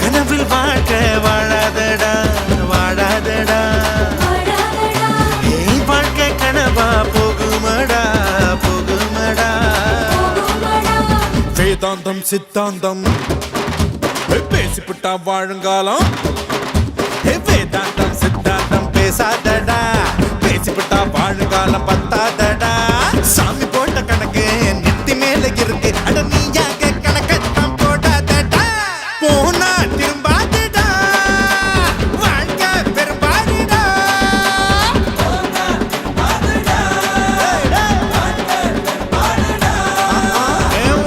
கனவில் வாழ்க்கை வாழாதடா வாழாதடா, வாழ்க்கை கனவா போகுமடா போகுமடா. வேதாந்தம் சித்தாந்தம் பேசிப்புட்டா வாழுங்காலம், வேதாந்தம் சித்தாந்தம் பேசாதடா, பேசிப்புட்டா வாழுங்காலம் பத்தாதடா. சாமி போட்ட கணக்கு நெத்தி மேல இருக்கு, அட நீயாக கணக்கத்தான் போடாதடா. போனா திரும்பாதுடா வாழ்க்கை பெரும்பாடுடா.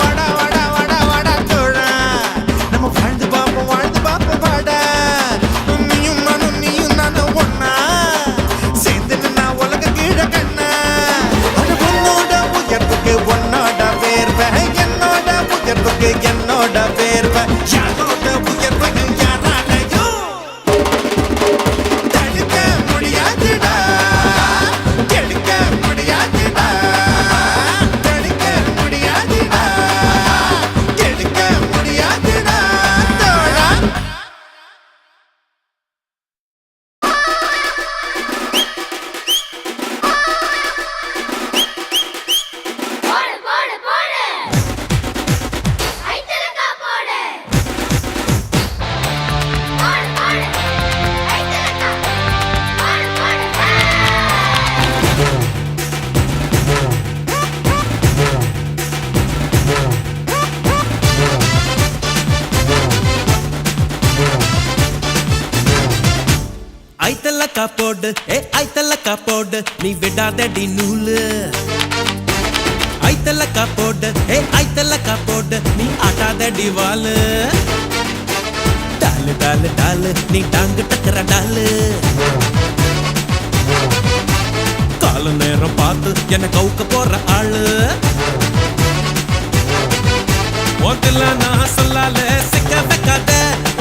வாடா வாடா வாடா வாடா தோழா, நம்ம வாழ்ந்து பாப்போம் வாடா. நீயும் நானும் நீயும் நானும் ஒன்னா சேர்ந்து நின்னா உலக கீழ கண்ணா. உன்னோட உயர்வுக்கு உன்னோட வேர்வை, என்னோட உயர்வுக்கு என்னோட வேர்வை, யாரோட உயர்வையும் யாராலையும் தடுக்க முடியாதுடா கெடுக்க முடியாதுடா, தடுக்க முடியாதுடா கெடுக்க முடியாதுடா தோழா. ஐத்தலக்கா போடு ஐத்தலக்கா போடு, நீ விடாதடி நூலு. ஐத்தலக்கா போடு ஐத்தலக்கா போடு, நீ ஆட்டாதடி வாலு. டாலு டாலு டாலு நீ டாங்கு டக்கற டாலு. கால நேரம் பார்த்து என்ன கவுக்க போற ஆளு. ஓட்டல நான் சொல்லால சிக்க வைக்காத,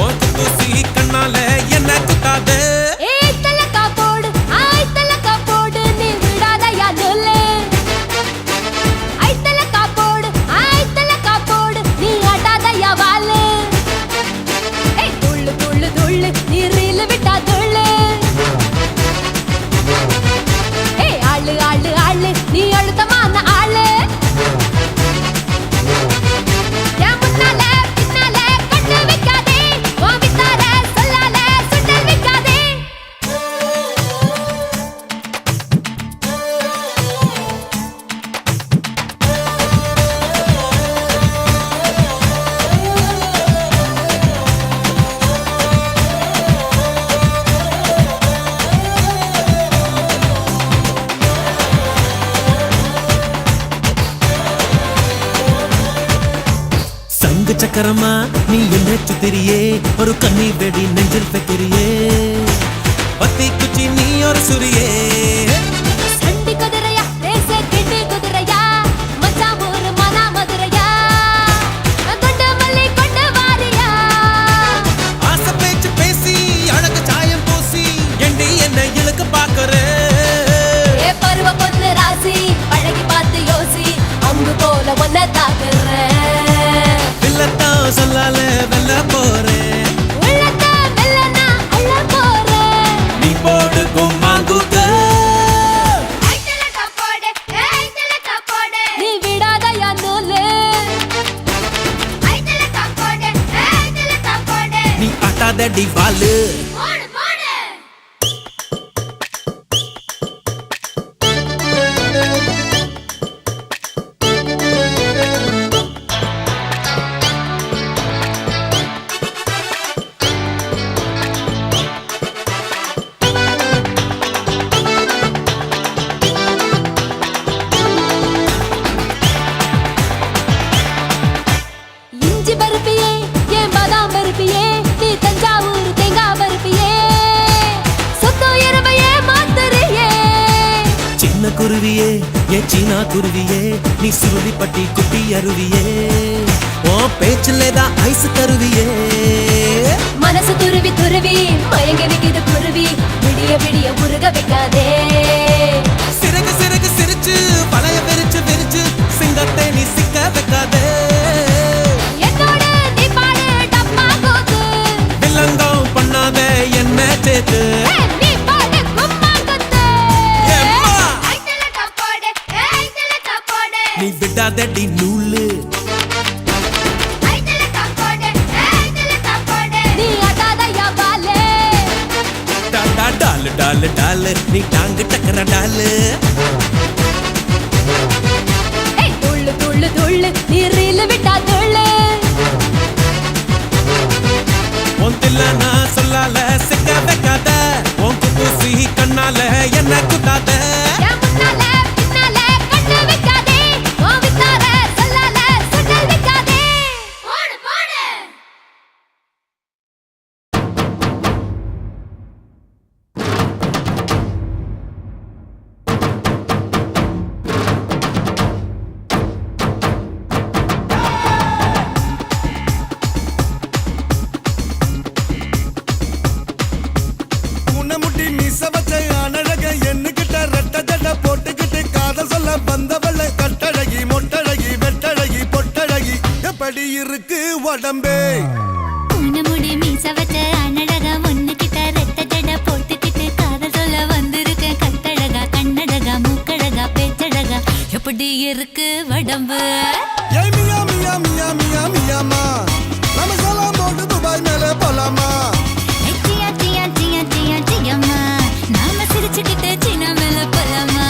ஓட்டு தூசி கண்ணால என்ன குத்தாத. நீ அழுத்தமான ஆளு. சங்கு சக்கரமா நீ என்ன சுத்திரியே ஒரு கண்ணி வெடி நெஞ்சில் வைக்கிறியே பத்தி குச்சி நீ ஒரு சுரியே சண்டி குதிரையா தேச கிண்டி குதிரையா மச்சான் ஊரு மனா மதுரையா கொண்ட மல்லி கொண்ட வாரியா ஆசை பேச்சு பேசி அழகு சாயம் பூசி எண்டி என்ன இழுக்க பாக்குற ஏ பருவ பொண்ணு ராசி பழகி பார்த்து யோசி அம்பு போல ஒன்ன தாக்குறேன் வில்லத்தான் சொல்லால வெல்ல போறேன் உள்ளத்த வெல்லனா அள்ள போறேன் நீ போடு கும்மாங்குத்து நீ விடாதயா நூலு நீ ஆட்டாதடி வாலு இஞ்சி பருப்பியே ஏன் பாதாம் பருப்பியே நீ தஞ்சாவூர் தேங்காய் பருப்பியே சொத்து இரவையே மாத்தறியே சின்ன குருவியே ஏன் சீனா குருவியே நீ சுருளி பட்டி குட்டி அருவியே ஓ பேச்சுலேதான் ஐஸ் தருவியே மனசு துருவி துருவி மயங்கி நிக்குது குருவி விடிய விடிய உருக வைக்காதே சிறகு சிறகு சிரிச்சு பழைய விரிச்சு விரிச்சு சிங்கத்தை நீ சிக்க வைக்காதே என்னோட நீ பாடு டப்பா கோத்து வில்லங்கம் பண்ணாத என்ன சேர்த்து நீ பாடு கும்மா கொத்து ஏம்மா! ஐத்தல டப்பாடு ஐத்தல டப்பாடு நீ விடாதடி நூலு ஐத்தல டப்பாடு ஐத்தல டப்பாடு நீ அடாதயா பாலே டாடா டாலு டாலு டாலு நீ டாங்கு டக்கர டாலு ஏய் துள்ளு துள்ளு துள்ளு நீ ரீல் விட்டா துள்ளு உன் தில்ல நான் சொல்லால சிக்க வைக்காத உன் குப்பூசி கண்ணால என்ன குத்தாத என் முன்னால பின்னால கண்ணு வைக்காதே உன் வித்தார சொல்லால சுடல் வைக்காதே போடு போடு முன்னமுட்டி மீச வச்ச அனழக எண்ணுகிட்ட ரெட்ட ஜட போட்டுக்கிட்டு காதல் சொல்ல வந்தவள கட்டழகி மொட்டழகி வெட்டழகி பொட்டழகி எப்படி இருக்கு உடம்பே முடி மீச வச்ச அனடக முன்னுக்கிட்ட ரெட்ட ஜட போட்டுக்கிட்டு காதல் சொல்ல வந்திருக்க கட்டழகா கண்ணழகா மூக்கழகா பேச்சழகா எப்படி இருக்கு உடம்பு ஏய் மியா மியா மியா மியா மியாமா நம்ம சலாம் போட்டு துபாய் மேலே போலாமா சியா சியா சியா சியா சியம்மா நாம சிரிச்சுக்கிட்டு சின்ன மேல போலாமா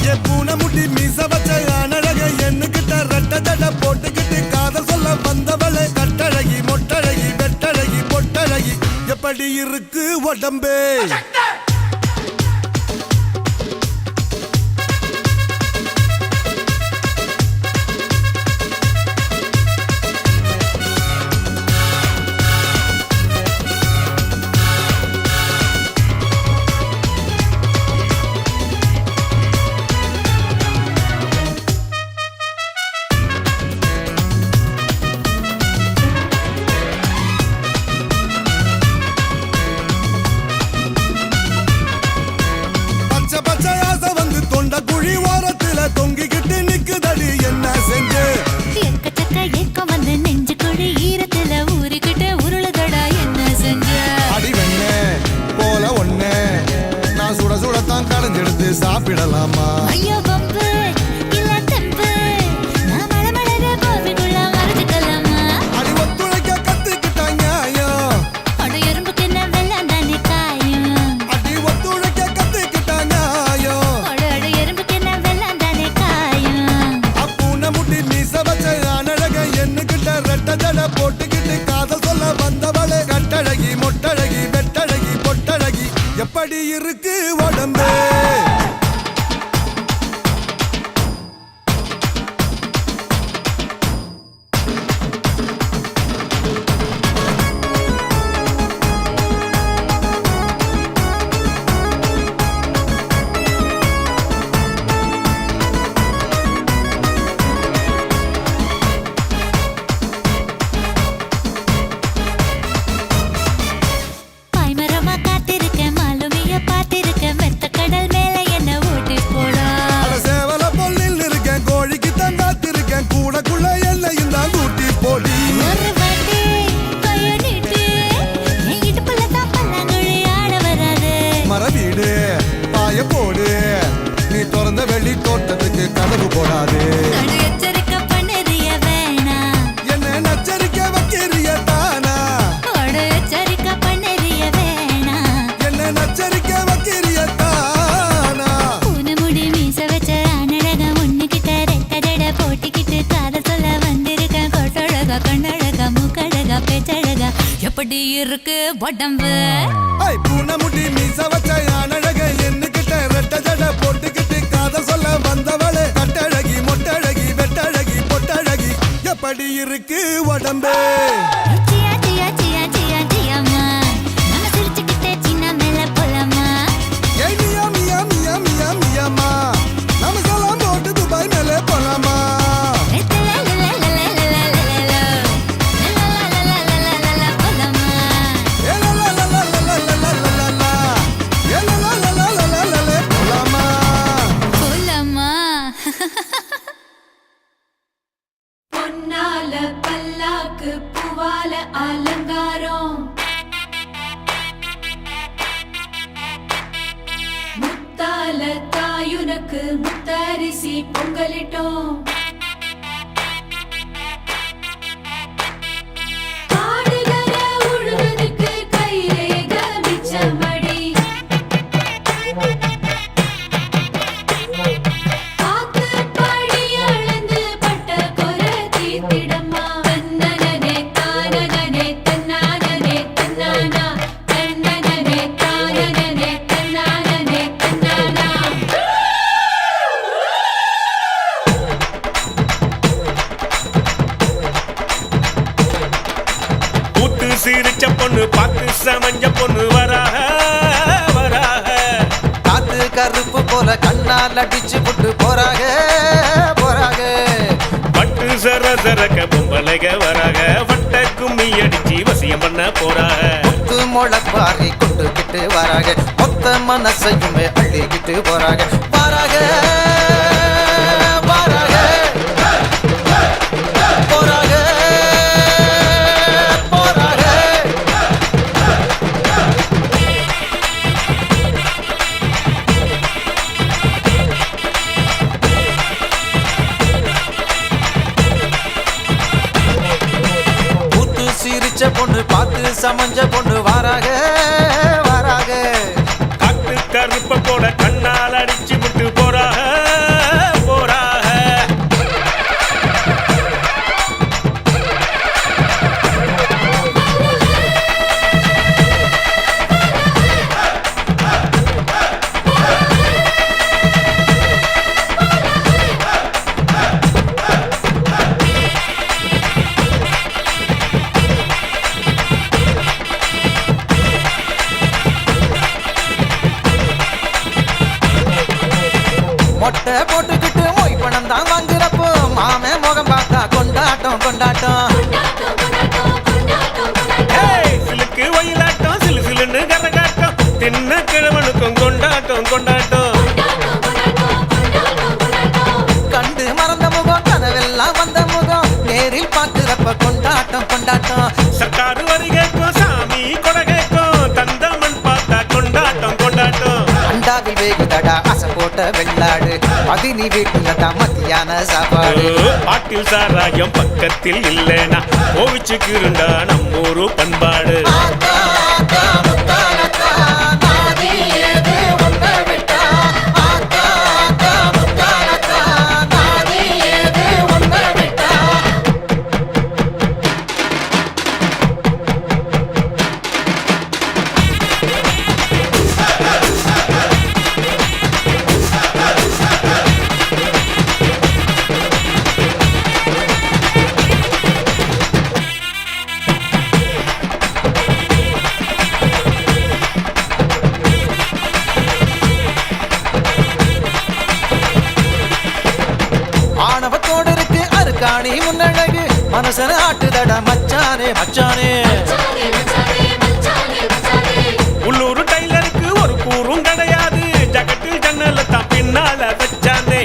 ஏ பூனமுட்டி மீச வச்ச அனழக எண்ணுகிட்ட ரெட்ட ஜட போட்டுக்கிட்டு காதல் சொல்ல வந்தவள கட்டழகி மொட்டழகி வெட்டழகி பொட்டழகி எப்படி இருக்கு உடம்பே பச்சை பச்சை ஆசை வந்து தொண்ட குழி ஓரத்துல தொங்கிக்கிட்டு நிக்குதடி என்ன செஞ்சு எக்கச்சக்க ஏக்கம் வந்து நெஞ்சு கொடி ஈரத்துல ஊறிக்கிட்டு உருளுதடா என்ன செஞ்ச அடி வெண்ணே போல ஒண்ணே நான் சுட சுடத்தான் கடைஞ்செடுத்து சாப்பிடலாமா ஐயோ பம்பு இல்ல தெம்பு நான் மழமழக கோவிக்குள்ள மறைஞ்சுக்கலாமா அடி ஒத்துழைக்க கத்துக்கிட்டா நியாயம் அட எறும்புக்கு என்ன வெள்ளம் தானே காயும் அடி ஒத்துழைக்க கத்துக்கிட்டா நியாயம் அட அட எறும்புக்கு என்ன வெள்ளம் தானே காயும் அப்பூன முட்டி மீச வச்ச அனழக எண்ணுகிட்ட ரெட்ட ஜட போட்டுக்கிட்டு காதல் சொல்ல வந்தவளே கட்டழகி மொட்டழகி வெட்டழகி பொட்டழகி எப்படி இருக்கு உடம்பே கண்ணழகா மூக்கழகா பேச்சழகா எப்படி இருக்கு உடம்பு பூனை முடி மீச வச்ச யானழக என்னகிட்ட ரெட்ட ஜட போட்டுக்கிட்டு காதல் சொல்ல வந்தவளே கட்டழகி மொட்டழகி வெட்டழகி பொட்டழகி எப்படி இருக்கு உடம்பு சியா சியா சியா சியா சியாமா நம்ம சிரிச்சுக்கிட்டே சின்ன மேல போலாமா ஏய் மியா மியா மியா மியா மியாமா நம்ம சலாம் போட்டு துபாய் மேலே போலாமா பொன்னால பல்லாக்கு பூவால அலங்காரம் முத்தால தாயுனக்கு முத்தரிசி பொங்கலிட்டோம் ஆடுகிற உழுதுக்கு கைரேக மிச்சமடி காத்து படி அளந்து பட்ட கொர தீத்திடமா தன்னனனே தானனனே தன்னானனே தன்னானா தன்னனனே தானனனே தன்னானனே தன்னானா கூத்து சிரிச்ச பொண்ணு பார்த்து சமஞ்ச பொண்ணு வராக வராக காத்து கருப்பு போல கண்ணால் அடிச்சு புட்டு போறாக போறாக பட்டு சர சரக்க பொம்பளைக வராக வட்ட கும்மி அடிச்சு வசியம் பண்ண போறாக முத்து முளப்பாரி கொண்டுகிட்டு வராக மொத்த மனசையுமே அள்ளிக்கிட்டு போறாக வராக வராக போறாக போறாக கூத்து சிரிச்ச பொண்ணு பார்த்து சமஞ்ச பொண்ணு வராக வராக காத்து கருப்ப போல கண்ணால் அடிச்சு விட்டு போறாக போறாக மொட்டை போட்டுக்கிட்டு மொய் பணம் தான் வாங்குறப்போ மாமே முகம் பார்த்தா கொண்டாட்டம் கொண்டாட்டம் ஏய், சிலுக்கு ஒயிலாட்டம் சிலு சிலுன்னு கரகாட்டம் தின்ன கிழவனுக்கும் கொண்டாட்டம் கொண்டாட்டம் கண்டு மறந்த முகம் கனவெல்லாம் வந்த முகம் நேரில் பார்க்கிறப்ப கொண்டாட்டம் கொண்டாட்டம் சர்க்காரு வரி கேட்கும் சாமி கொடை கேட்கும் தந்தமன் பார்த்தா கொண்டாட்டம் கொண்டாட்டம் அண்டாவில் வேகுதடா அசை போட்ட வெள்ளாடு பதினி வீட்டுல தான் மத்தியான சாப்பாடு பாட்டில் சாராயம் பக்கத்தில் இல்லைனா கோவிச்சுக்கிருண்டா நம்மூரு பண்பாடு ஆத்தா, ஆத்தா, முத்தாலத்தா, நாதி ஏது உன்னை விட்டா. ஆத்தா, ஆத்தா, முத்தாலத்தா, நாதி ஏது உன்னை விட்டா. ஆணவத்தோடு இருக்கு அருக்காணி முன்னழகு மனசன ஆட்டுதடா மச்சானே மச்சானே உள்ளூர் டைலருக்கு ஒரு கூறும் கிடையாது ஜகட்டில் ஜன்னல தான் பின்னால வச்சானே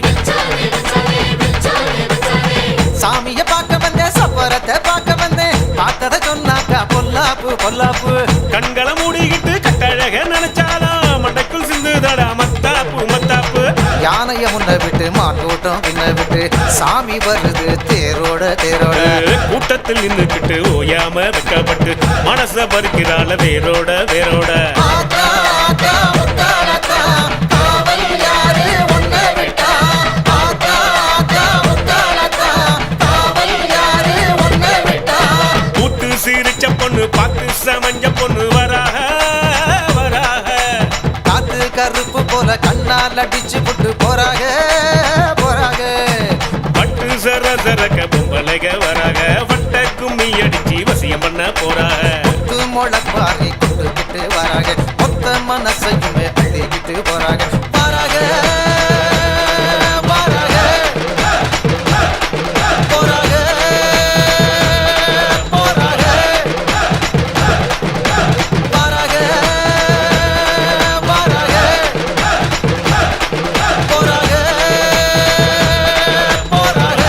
சாமிய பார்க்க வந்தேன் சப்பரத்தை பார்க்க வந்தேன் பார்த்தத சொன்னாக்கா பொல்லாப்பு பொல்லாப்பு கண்களை மூடிக்கிட்டு கட்டழக நினைச்சாலும் மண்டைக்குள் சிந்துதடா மத்தாப்பு மத்தாப்பு யானைய முன்ன விட்டு மாட்டோட்டம் பின்ன விட்டு சாமி வருது தேரோட தேரோட கூட்டத்தில் நின்னுக்கிட்டு ஓயாம வெக்கப்பட்டு மனச பறிக்கிறாள வேரோட வேரோட ஆத்தா, ஆத்தா, முத்தாலத்தா, காவல் யாரு உன்னை விட்டா. ஆத்தா, ஆத்தா, முத்தாலத்தா, காவல் யாரு உன்னை விட்டா. கல் அடிச்சு புட்டு போறாங்க போறாங்க. பட்டு சர சரக்க பொம்பளைக வராக வட்ட கும்மி அடிச்சு வசியம் பண்ண போறாக. கொத்து முளப்பாரி கொட்டுக்கிட்டு வராங்க மொத்த மனசையுமே அள்ளிக்கிட்டு போறாங்க போறாங்க போறாங்க போறாங்க போறாங்க போறாங்க போறாங்க போறாங்க போறாங்க.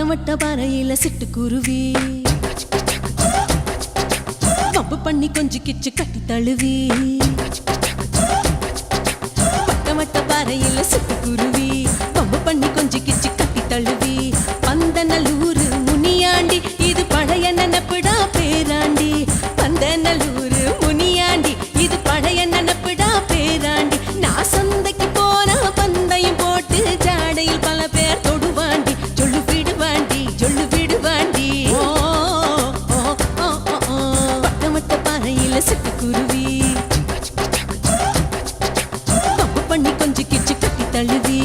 வட்ட பாறையில சிட்டுக்குருவி வப்பு பண்ணி கொஞ்சி கிச்சு கட்டி தழுவி. வட்ட பாறையில சிட்டுக்குருவி வப்பு பண்ணி கொஞ்சி கிச்சு கட்டி தழுவி. பந்தநல்லூர் முனியாண்டி இது பழைய நினப்புடா பேராண்டி. பந்தநல்லூர் முனியாண்டி இது பழைய நினப்புடா பேராண்டி. நான் சந்தைக்கு போனா பந்தயம் போட்டு ஜாடையில் பல பேர் தொடுவாண்டி சொல்லு விடுவாண்டி சொல்லு விடுவாண்டி. வட்ட பாறையில சிட்டுக்குருவி பப்பு பண்ணி கொஞ்சம் கிச்சு கட்டி தழுவி.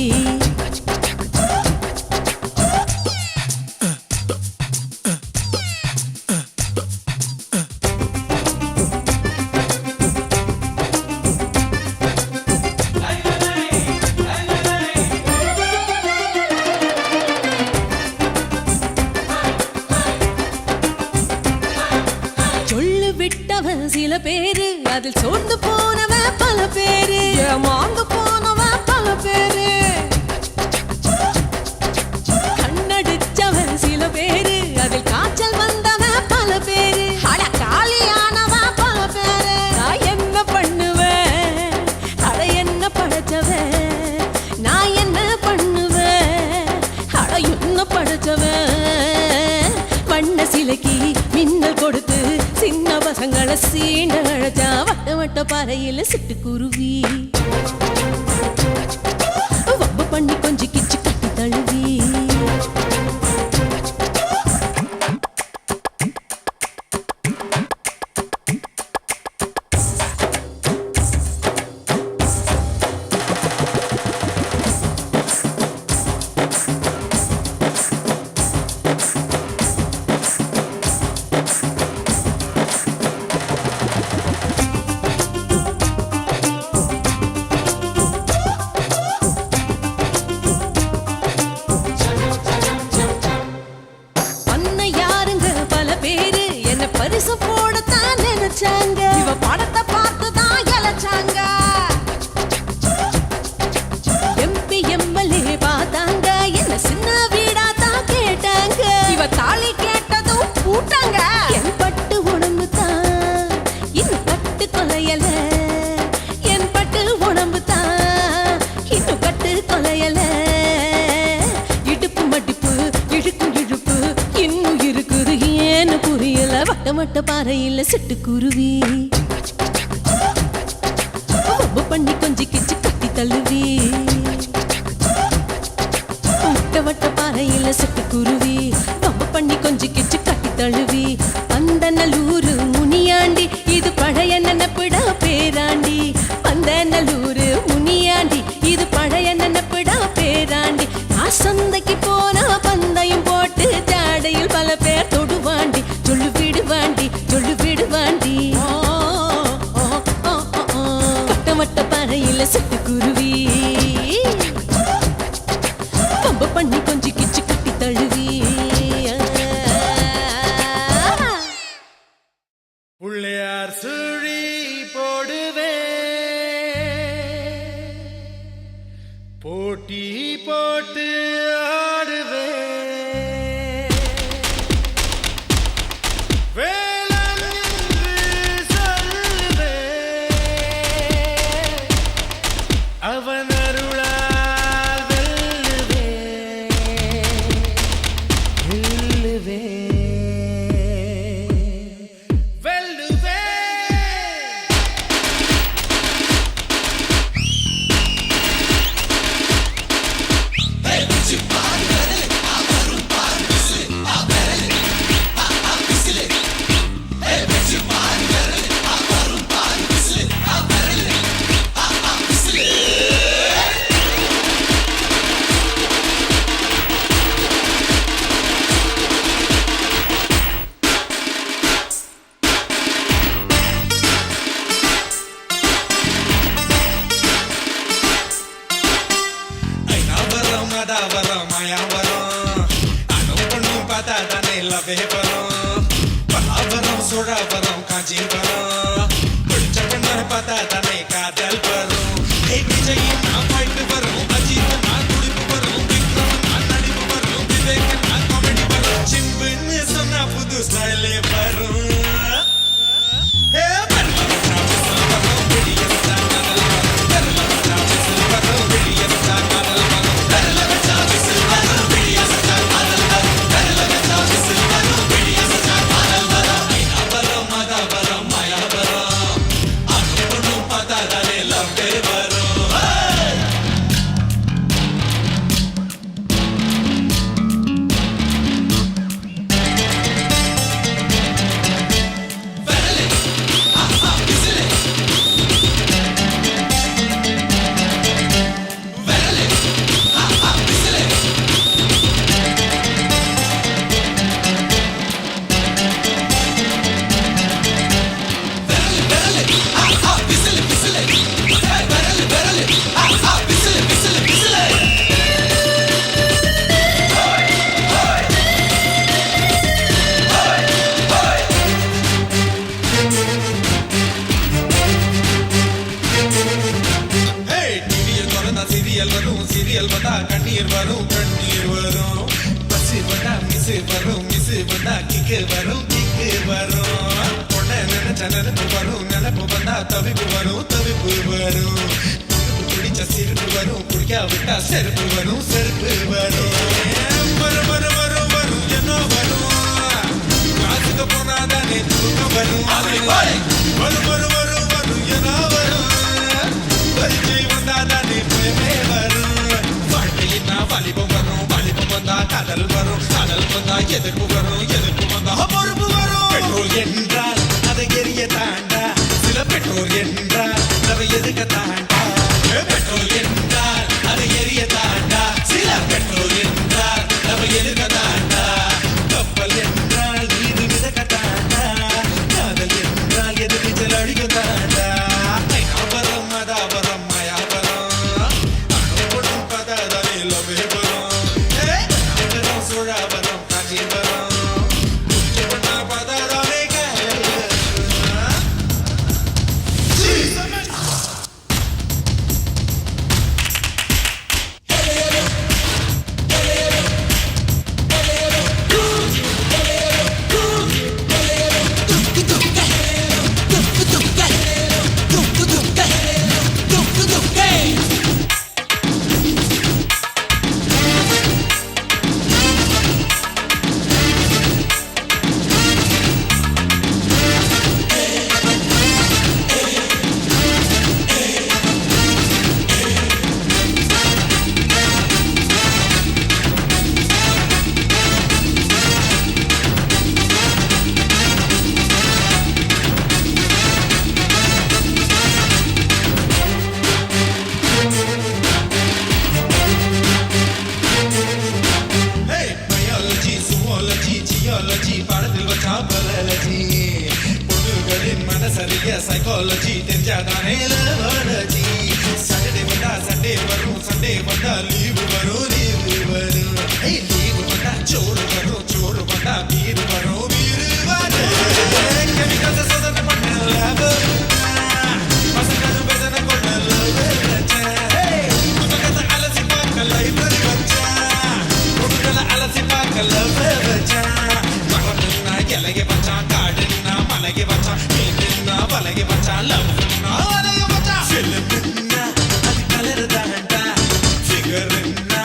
சொல்லு விட்டவன் சில பேரு அதில் சோர்ந்து போனவன் பல பேரு மாங்க போனவன் பல பேரு. கண்ணடிச்சவன் சில பேரு அதில் காய்ச்சல் வந்தவன் பல பேரு. அட காலியானவன் பல பேரு. நான் என்ன பண்ணுவேன் அட என்ன படைச்சவன் நான் என்ன பண்ணுவேன் அட என்ன படைச்சவன். வண்ண சிலைக்கு மின்னல் கொடுத்து சின்ன பசங்களை சீண்ட அழைச்சா. வட்ட பாறையில சிட்டுக்குருவி வப்பு பண்ணி கொஞ்சி கிச்சு கட்டி தழுவி. பரிசு போடத்தான் நினைச்சாங்க இவ படத்தை பார்த்துதான் இழைச்சாங்க. எம்பி எம்எல்ஏ பார்த்தாங்க என்ன சின்ன வீடா தான் கேட்டாங்க. இவ தாலி கேட்டதும் கூட்டாங்க. என் பட்டு உடம்பு தான் இன்னும் கட்டு கொலையல. என் பட்டு உடம்பு தான் இன்னும் கட்டு கொலையல. இடுப்பு மடிப்பு இழுக்கும் இழுப்பு இன்னும் இருக்குது ஏன்னு புரியல. வட்ட பாறையில சிட்டுக்குருவி வப்பு பண்ணி கொஞ்சி கிச்சு கட்டி தழுவி. வட்ட பாறையில சிட்டுக்குருவி வப்பு பண்ணி கொஞ்சி கிச்சு கட்டி தழுவி. பந்தநல்லூர் முனியாண்டி இது பழைய நினப்புடா பேராண்டி. பந்தநல்லூர் முனியாண்டி இது பழைய நினப்புடா பேராண்டி. நான் சந்தைக்கு போனா பந்தயம் போட்டு ஜாடையில் பல பேர் தொடுவாண்டி சொல்லு விடுவாண்டி சொல்லு விடுவாண்டி. வட்ட பாறையில சிட்டுக்குருவி வப்பு பண்ணி கொஞ்சி கிச்சு கட்டி தழுவி. புள்ளையார் சுழி போடுவே போட்டி போட்டு ஆடுவே காதல் வரும் விஜய் நான் பாயிண்ட் வரும் அஜித் நான் துடிப்பு வரும் விக்ரம் நான் நடிப்பு வரும் விவேக் நான் காமெடி வரும் சிம்புன்னு சொன்னா புது ஸ்டைலே வரும் சீரியல் வந்தா கண்ணீர் வரும் கண்ணீர் வரும் பஸ் வந்தா மிஸ் வரும் மிஸ் வந்தா கிக்கு வரும் கிக்கு வரும் பொண்ண நினைச்ச நினைப்பு வரும் நினைப்பு வந்தா தவிப்பு வரும் தவிப்பு வரும் பிடிச்ச சிரிப்பு வரும் குடிக்க விட்டா செருப்பு வரும் செருப்பு வரும் வரும் வரும் வரும் வரும் என்ன வரும் காசுக்கு போனாதானே தூக்கம் வரும் வரும் வரும் வரும் வரும் என்ன வரும் பரிச்சை வந்தாதானே பிரேமே வரும் வாலிபம் வரும் வாலிபம் வந்தா கடல் வரும் கடல் வந்தா எதிர்ப்பு வரும் எதிர்ப்பு வந்தா பொறுப்பு வரும் பெட்ரோல் என்றால் அதை எரிய தாண்டா சில பெட்ரோல் என்றால் அதை எதுக்க தாண்டா பெட்ரோல் என்றால் அதை எரிய தாண்டா சில பெட்ரோல் என்றால் அதை எதுக்க தாண்டா கப்பல் என்றால் நீதி மிதக்க தாண்டா காதல் என்றால் எது நீச்சல் அடிக்க தாண்டா வரம் மதாபரம் மயாபரம் சைக்காலஜி தெரிஞ்சாதானே லவலஜி சாட்டர்டே வந்தா சண்டே வரும் சண்டே வந்தா லீவு வரும் லீவு வரும் லீவு வந்தா சோறு வரும் சோறு வந்தா பீரு வரும் பீரு வரும் கெமிக்கல்ஸ் சோதனை பண்ண லேப் பசங்களும் வேதனை கொண்ட லவ் புத்தகத்தை அலசி பார்க்க லைப்ரரி வச்சா பொருட்களை அலசி பார்க்க லவ் வச்சா மரம்னா இலைய வச்சா காடுன்னா மலைய வச்சா வலகை வச்சா லவ் வலகை வச்சா ஃபிலிம்னா அது கலர் தாண்டா ஃபிகர்னா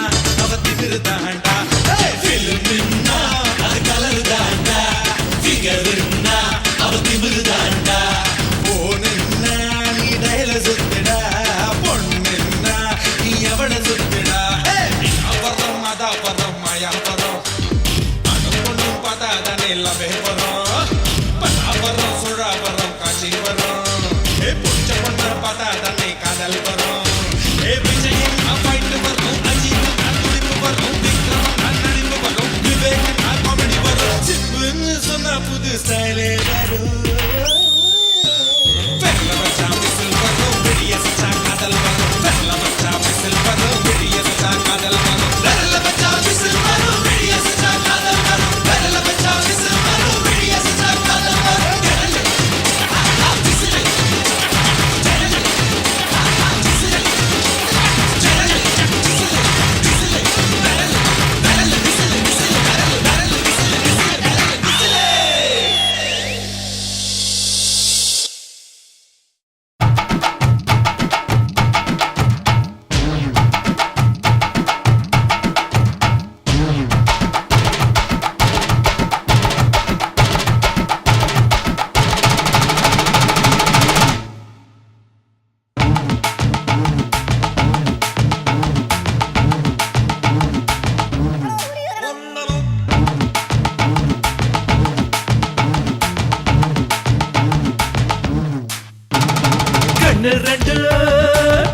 கண்ணு ரெண்டு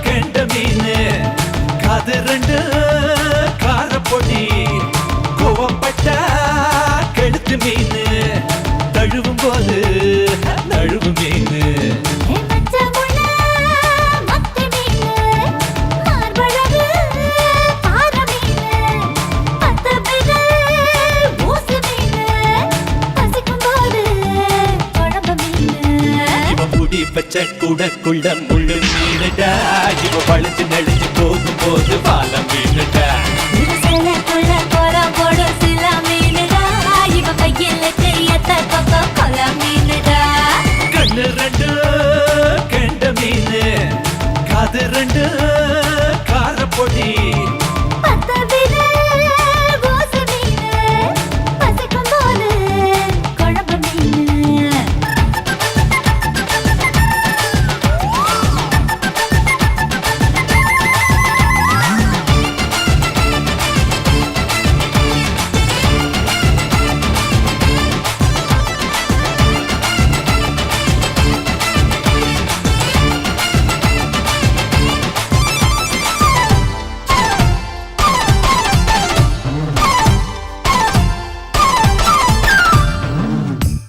கெண்ட மீனு காது ரெண்டு காரப்பொடி கோவப்பட்ட கெடுத்து மீனு தழுவும் போது நழுவு மீனு பச்ச கூடக்குள்ள முள்ளு மீனுடா இவ பழுத்து நெளிஞ்சு போகும் போது பாலம் மீனுடா கண்ணு ரெண்டு கெண்ட மீனு காது ரெண்டு காரப்பொடி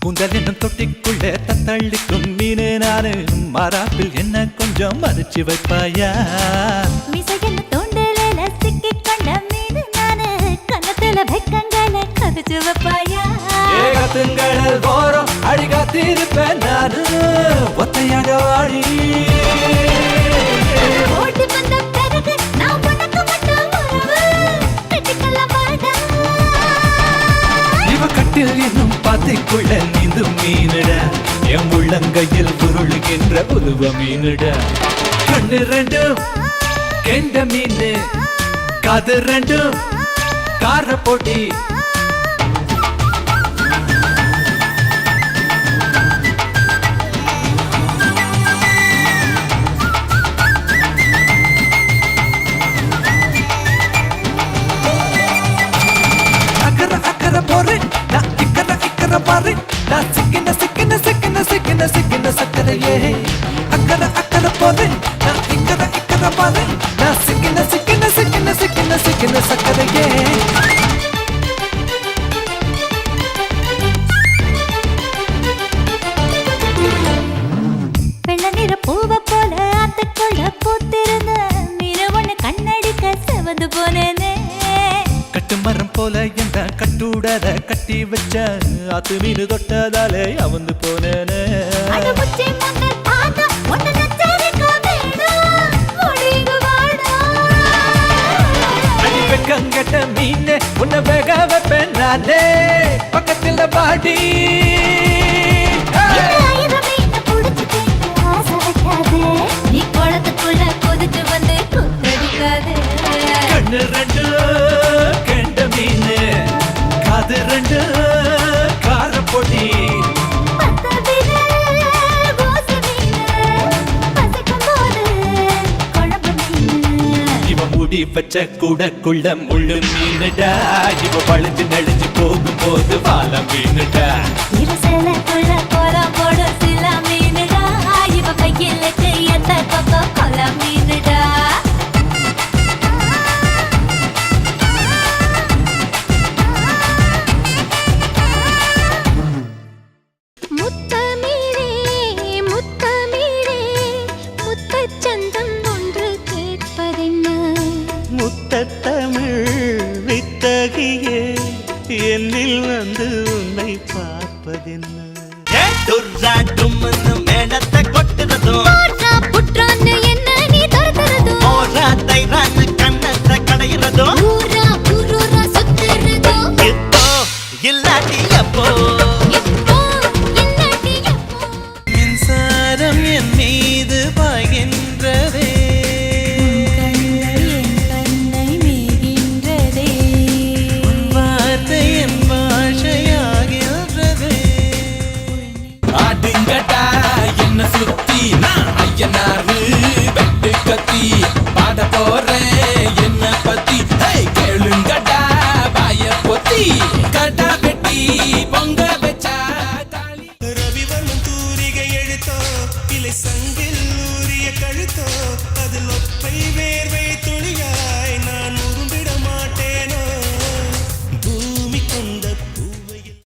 குந்தலினம் தொட்டிக்குள்ளே தத்தளிக்கும் மீனே நானு மாறாப்பில் என்ன கொஞ்சம் மறைச்சு வைப்பாயா ஏகத்துங்கள் போறோம் அழிகாத்திருப்பேன் நானு ஒத்தையாக வாழி கட்டில் என்னும் பாத்தைக்குள்ள நீந்தும் மீனுட என் உள்ளங்கையில் உருளுகின்ற உருவ மீனுட கண்ணு ரெண்டும் கெண்ட மீனு காது ரெண்டும் காரப்பொடி போறேன் நான் இக்கற பாரு நான் சிக்கின சக்கரையே அக்கற போறேன் நான் இக்கற பாரு நான் சிக்கின சக்கரையே வெள்ள நிற பூவ போல அத்தைக்குள்ள பூத்திருந்த நிற ஒண்ணு கண்ணடிக்க செவந்து போனேனே கட்டு மரம் போல எந்த கட்டுடத கட்டி வச்ச அத்து மீனு தொட்டதாலே அவந்து போனேனே வெக்கங்கட்ட மீனே உன்னை வேக வைப்பேன் நானே பக்கத்துல பாடி நீ குளத்துக்குள்ள கொதிச்சு வந்து குத்தடிக்காது கண்ணு ரெண்டு கெண்ட மீனு காது ரெண்டு காரப்பொடி இவ மூடி வச்ச கூடக்குள்ள முள்ளு மீனுடா இவ பழுத்து நெளிஞ்சு போகும் போது பாலம் மீனுடா இருசலுக்குள்ள கோலம் போடு சில மீனுடா இவ கையில கையத்த கொக்கோ கொல மீனுடா முத்தமிழ் வித்தகியே என்னில் வந்து உன்னை பார்ப்பதென்ன மேளத்தை கொட்டுறதும் என்ன நீ தருகிறதும் கண்ணத்தை கடைகிறதும் இப்போ இல்லாட்டி எப்போ மின்சாரம் என் மீது பாய்கின்றதே சுத்தி நான் ஐயனாரு வெட்டு கத்தி பாட போறேன் என்ன பத்தி கேளுங்கடா பாய பொத்தி கடா வெட்டி பொங்க வச்சா ரவிவர்மன் தூரிகை எழுத்தோ இல்லை சங்கில் ஊரிய வைத்தோ அதில் ஒற்றை வேர்வை